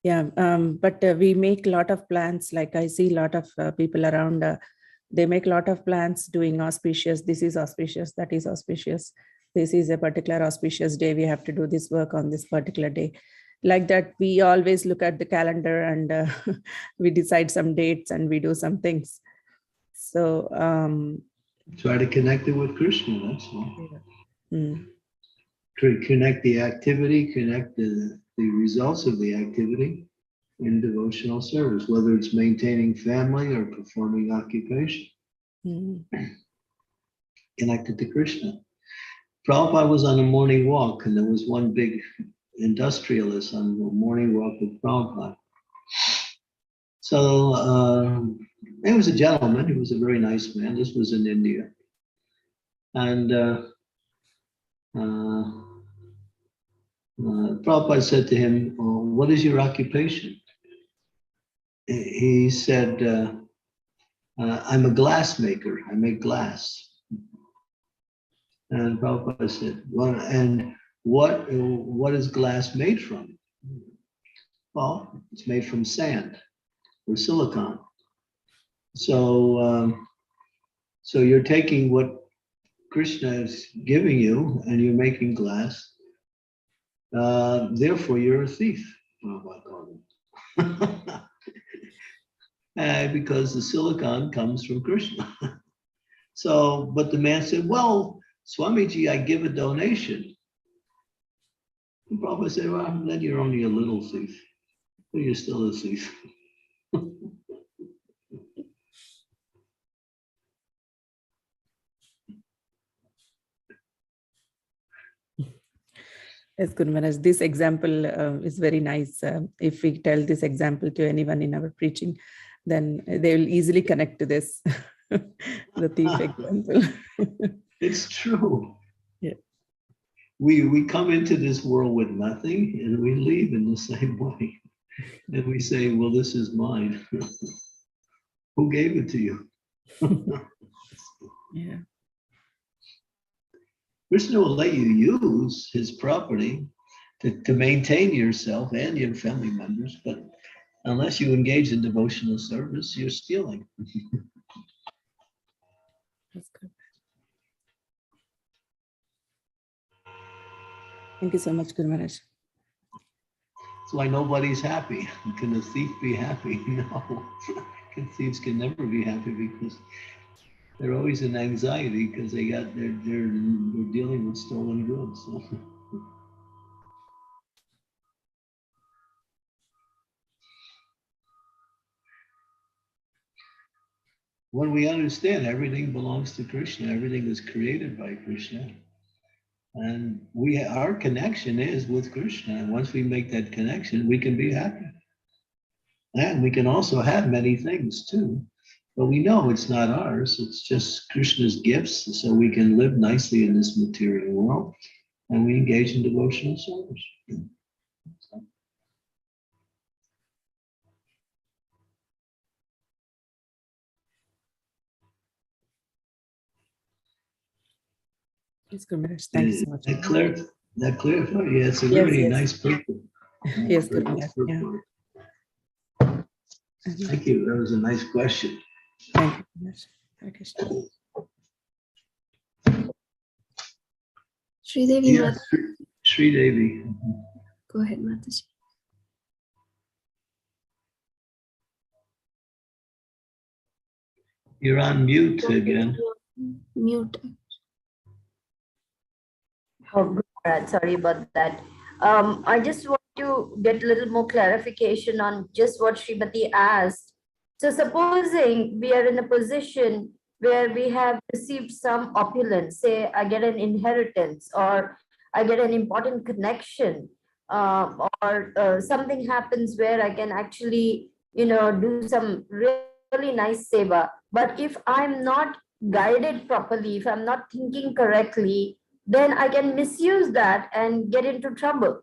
Yeah. But we make a lot of plans. Like I see a lot of people around, they make a lot of plans doing auspicious. This is auspicious. That is auspicious. This is a particular auspicious day. We have to do this work on this particular day. Like that, we always look at the calendar and we decide some dates and we do some things. So try to connect it with Krishna, that's all. Yeah. Connect the activity, connect the results of the activity in devotional service, whether it's maintaining family or performing occupation. Connected to Krishna. Prabhupada was on a morning walk, and there was one big industrialist on a morning walk with Prabhupada. So he was a gentleman, he was a very nice man. This was in India. And Prabhupada said to him, oh, what is your occupation? He said, I'm a glass maker, I make glass. And Prabhupada said, well, and what is glass made from? Well, it's made from sand or silicon. So, so you're taking what Krishna is giving you and you're making glass. Therefore, you're a thief, Prabhupada called him. Because the silicon comes from Krishna. So, but the man said, well, Swamiji, I give a donation. And Prabhupada said, well, then you're only a little thief, but you're still a thief. Yes, Guru Maharaj, this example is very nice. If we tell this example to anyone in our preaching, then they will easily connect to this, the thief example. It's true. Yeah. We come into this world with nothing and we leave in the same way. And we say, well, this is mine. Who gave it to you? Yeah. Krishna will let you use his property to maintain yourself and your family members, but unless you engage in devotional service, you're stealing. That's good. Thank you so much, Guru Maharaj. That's why nobody's happy. Can a thief be happy? No. Thieves can never be happy because they're always in anxiety because they're dealing with stolen goods. So. When we understand everything belongs to Krishna, everything is created by Krishna, and our connection is with Krishna. And once we make that connection, we can be happy. And we can also have many things too. But we know it's not ours, it's just Krishna's gifts, so we can live nicely in this material world, and we engage in devotional service. Yes, Guru Maharaj. Thank you so much. That clarifies? Yeah, it's a really nice purport. Yes, Guru Maharaj. Yeah. Thank you. That was a nice question. Thank you so much. Hare Krishna. Sridevi, Yes, Sridevi. go ahead, Mataji. You're on mute again. Mute. Oh, Guru Maharaj, sorry about that. I just want to get a little more clarification on just what Srimati asked. So supposing we are in a position where we have received some opulence, say I get an inheritance or I get an important connection, or something happens where I can actually, do some really nice seva. But if I'm not guided properly, if I'm not thinking correctly, then I can misuse that and get into trouble.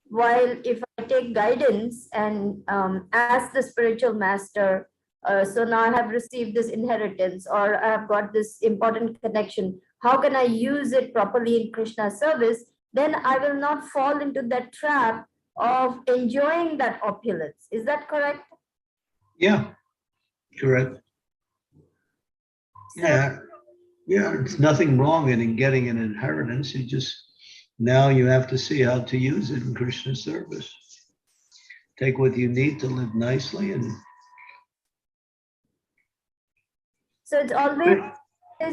While if I take guidance and ask the spiritual master So now I have received this inheritance, or I have got this important connection. How can I use it properly in Krishna's service? Then I will not fall into that trap of enjoying that opulence. Is that correct? Yeah, correct. Yeah, yeah, it's nothing wrong in getting an inheritance. You just, now you have to see how to use it in Krishna's service. Take what you need to live nicely, and So it's always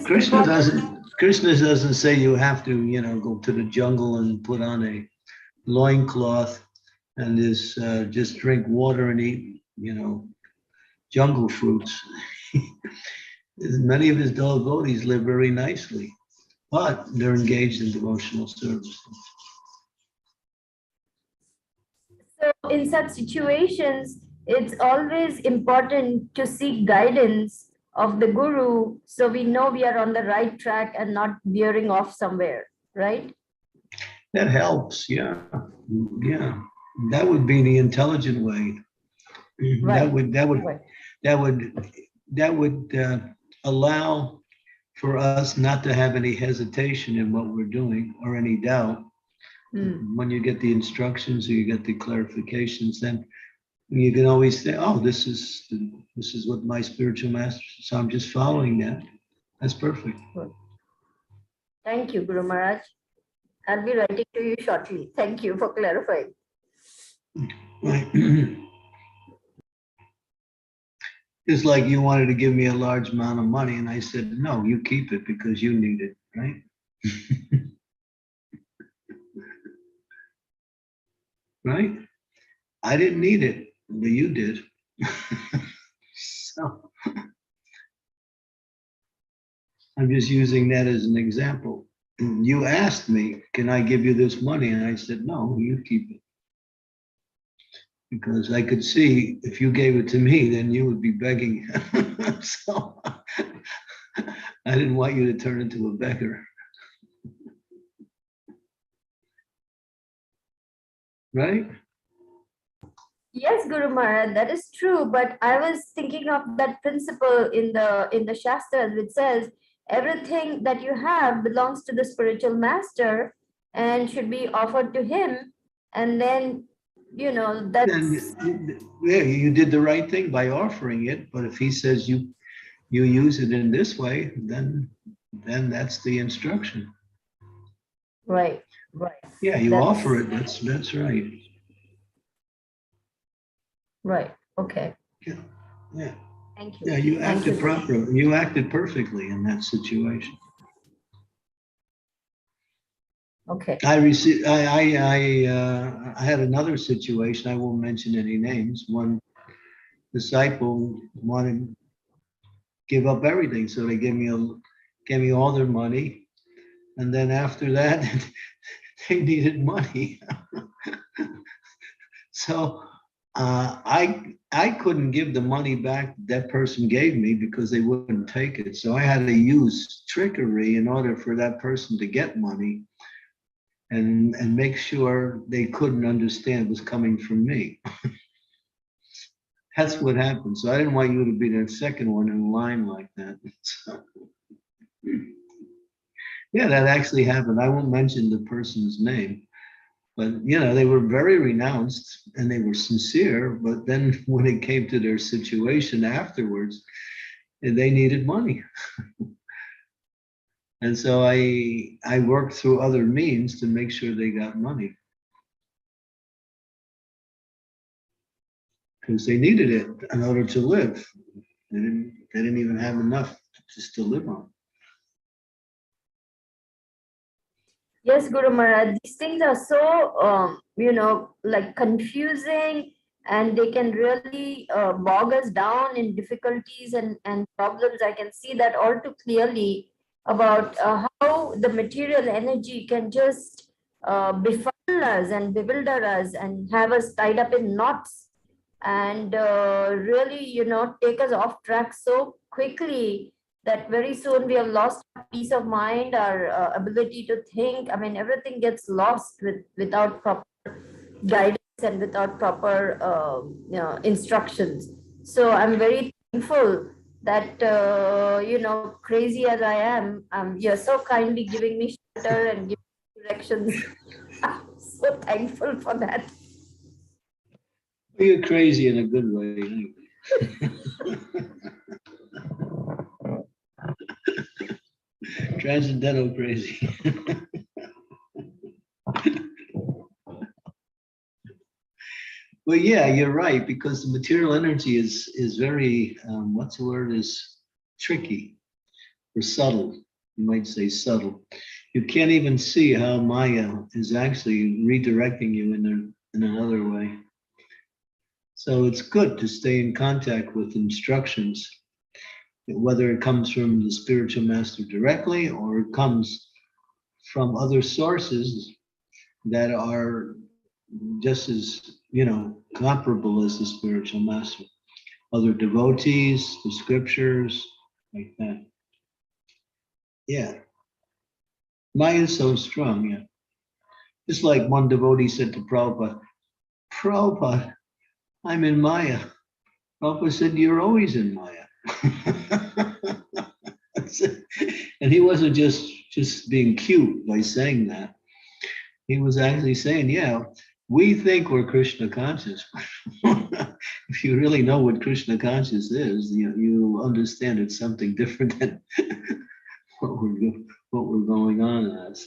Krishna important. doesn't say you have to, go to the jungle and put on a loincloth and just drink water and eat, jungle fruits. Many of his devotees live very nicely, but they're engaged in devotional service. So in such situations, it's always important to seek guidance of the guru, so we know we are on the right track and not veering off somewhere, right? That helps, yeah. Yeah. That would be the intelligent way. Right. That would allow for us not to have any hesitation in what we're doing or any doubt. When you get the instructions or you get the clarifications, then you can always say, oh, this is what my spiritual master says, so I'm just following that. That's perfect. Thank you, Guru Maharaj. I'll be writing to you shortly. Thank you for clarifying. Right. It's like you wanted to give me a large amount of money, and I said, no, you keep it because you need it, right? Right? I didn't need it, but you did. So I'm just using that as an example. You asked me, can I give you this money? And I said, no, you keep it. Because I could see if you gave it to me, then you would be begging. So I didn't want you to turn into a beggar. Right? Yes, Guru Maharaj, that is true. But I was thinking of that principle in the Shastras, which says everything that you have belongs to the spiritual master and should be offered to him. And then, that's Yeah, you did the right thing by offering it. But if he says you use it in this way, then that's the instruction. right. Right. Yeah, you That's offer it. That's right. right. Okay. Yeah. Thank you. Yeah, you Thank acted you. properly. You acted perfectly in that situation. Okay. I had another situation. I won't mention any names. One disciple wanted to give up everything, so they gave me all their money, and then after that, they needed money. So I couldn't give the money back that person gave me because they wouldn't take it. So I had to use trickery in order for that person to get money and make sure they couldn't understand it was coming from me. That's what happened. So I didn't want you to be the second one in line like that. So, yeah, that actually happened. I won't mention the person's name. But, they were very renounced and they were sincere. But then when it came to their situation afterwards, they needed money. And so I worked through other means to make sure they got money. Because they needed it in order to live. They didn't even have enough just to live on. Yes, Guru Maharaj, these things are so, like confusing, and they can really bog us down in difficulties and problems. I can see that all too clearly about how the material energy can just befuddle us and bewilder us and have us tied up in knots and really, take us off track so quickly that very soon we have lost our peace of mind, our ability to think. I mean, everything gets lost without proper guidance and without proper instructions. So I'm very thankful that, crazy as I am, you're so kindly giving me shelter and giving me directions. I'm so thankful for that. You're crazy in a good way. Anyway. Transcendental crazy. Well, yeah, you're right, because the material energy is very, what's the word, is tricky or subtle. You might say subtle. You can't even see how Maya is actually redirecting you in another way. So it's good to stay in contact with instructions, whether it comes from the spiritual master directly or it comes from other sources that are just as, comparable as the spiritual master. Other devotees, the scriptures, like that. Yeah. Maya is so strong, yeah. Just like one devotee said to Prabhupada, Prabhupada, I'm in Maya. Prabhupada said, you're always in Maya. And he wasn't just being cute by saying that. He was actually saying, yeah, we think we're Krishna conscious. If you really know what Krishna conscious is, you understand it's something different than what we're going on as.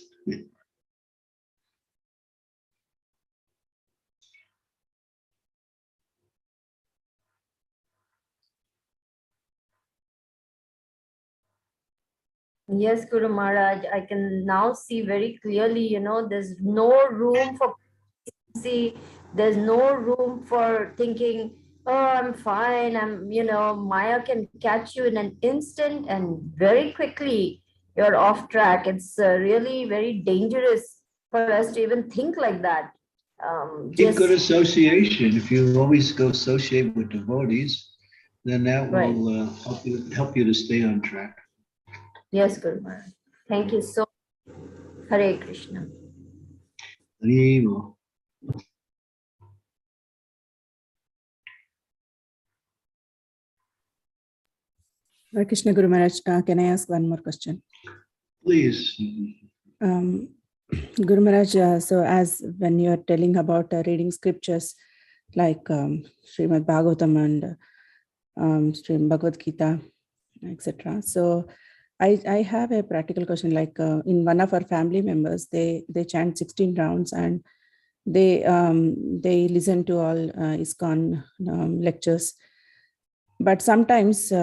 Yes, Guru Maharaj, I can now see very clearly, there's no room for see, there's no room for thinking, oh, I'm fine. Maya can catch you in an instant and very quickly you're off track. It's really very dangerous for us to even think like that. Keep good Just association. If you always go associate with devotees, then that right. will help you to stay on track. Yes, Guru Maharaj. Thank you so much. Hare Krishna. Hare Krishna Guru Maharaj, can I ask one more question? Please. Guru Maharaj, so as when you're telling about reading scriptures like Srimad Bhagavatam and Srimad Bhagavad Gita, etc. So I have a practical question, like in one of our family members, they chant 16 rounds and they listen to all ISKCON lectures. But sometimes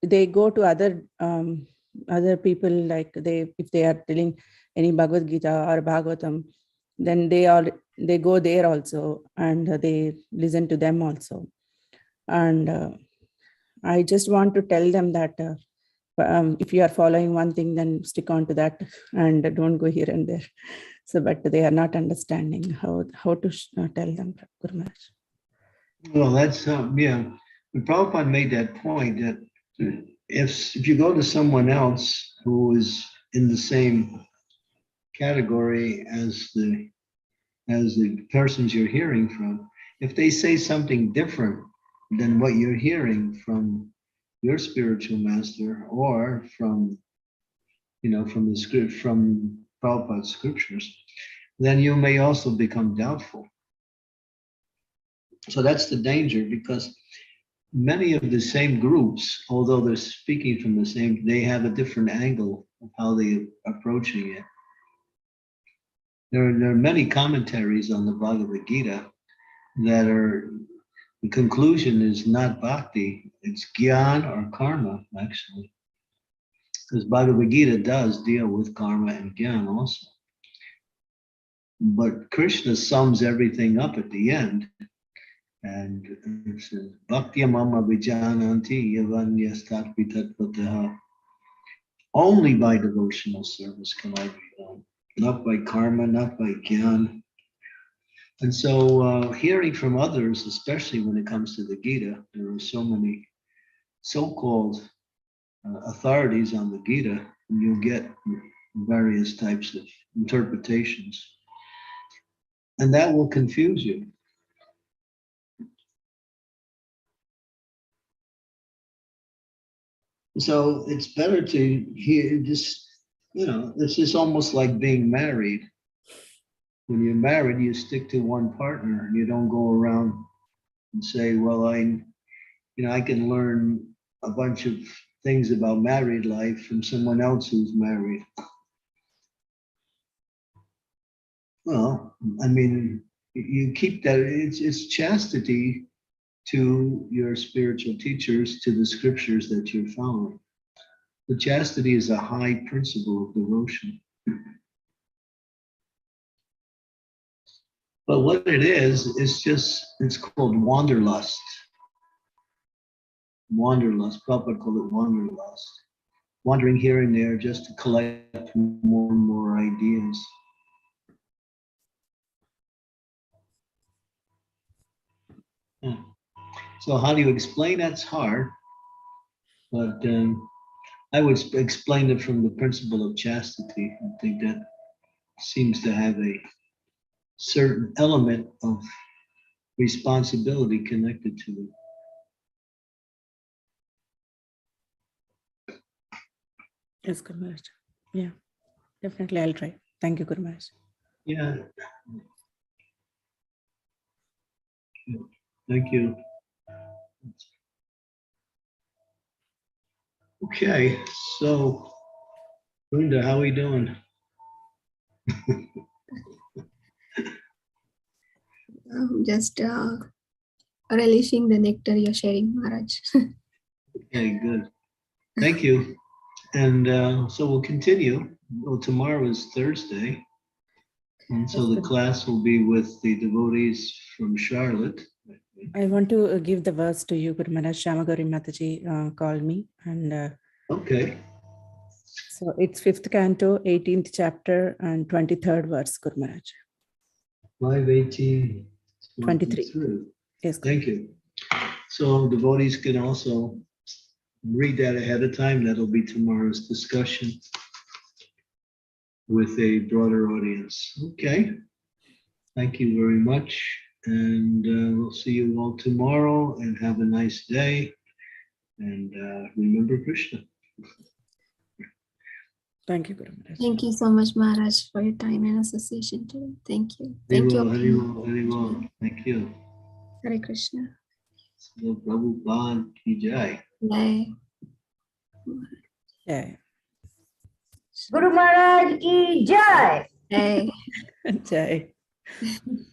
they go to other people, like if they are telling any Bhagavad Gita or Bhagavatam, then they go there also and they listen to them also. And I just want to tell them that if you are following one thing, then stick on to that and don't go here and there. So, but they are not understanding how to tell them, Guru Maharaj. Well, that's yeah. When Prabhupada made that point that if you go to someone else who is in the same category as the persons you're hearing from, if they say something different than what you're hearing from your spiritual master or from from the script, from Prabhupada's scriptures, then you may also become doubtful. So that's the danger, because many of the same groups, although they're speaking from the same, they have a different angle of how they're approaching it. There are many commentaries on the Bhagavad Gita that are, the conclusion is not bhakti, it's gyan or karma, actually. Because Bhagavad Gita does deal with karma and gyan also. But Krishna sums everything up at the end. And it says, Bhakti mama vijananti yavanyastat vitatpataha. Only by devotional service can I be known, not by karma, not by gyan. And so hearing from others, especially when it comes to the Gita, there are so many so-called authorities on the Gita, and you'll get various types of interpretations. And that will confuse you. So it's better to hear this, this is almost like being married. When you're married, you stick to one partner and you don't go around and say, well, I can learn a bunch of things about married life from someone else who's married. Well, I mean, you keep that, it's chastity to your spiritual teachers, to the scriptures that you're following. The chastity is a high principle of devotion. But what it is, it's called wanderlust. Wanderlust, Prabhupada called it wanderlust. Wandering here and there just to collect more and more ideas. Yeah. So how do you explain? That's hard. But I would explain it from the principle of chastity. I think that seems to have a certain element of responsibility connected to it. Yes, Guru Maharaj. Yeah, definitely I'll try. Thank you, Guru Maharaj. Yeah. Thank you. Okay, so Linda, how are we doing? Just relishing the nectar you're sharing, Maharaj. Okay, good. Thank you. And so we'll continue. Well, tomorrow is Thursday. And so the class will be with the devotees from Charlotte. I want to give the verse to you, Guru Maharaj. Shamagari Mataji called me. And Okay. so it's 5th canto, 18th chapter, and 23rd verse, Guru Maharaj. 5:18. 23. Yes, Guru. Thank you. So devotees can also read that ahead of time. That'll be tomorrow's discussion with a broader audience. Okay. Thank you very much. And we'll see you all tomorrow and have a nice day. And remember Krishna. Thank you, Guru Maharaj. Thank you so much, Maharaj, for your time and association today. Thank you. Thank you. Haribo. Thank you. Hare Krishna. So Prabhupada ki jai. Bye. Yeah. Guru Maharaj ki jai. Bye. Jai.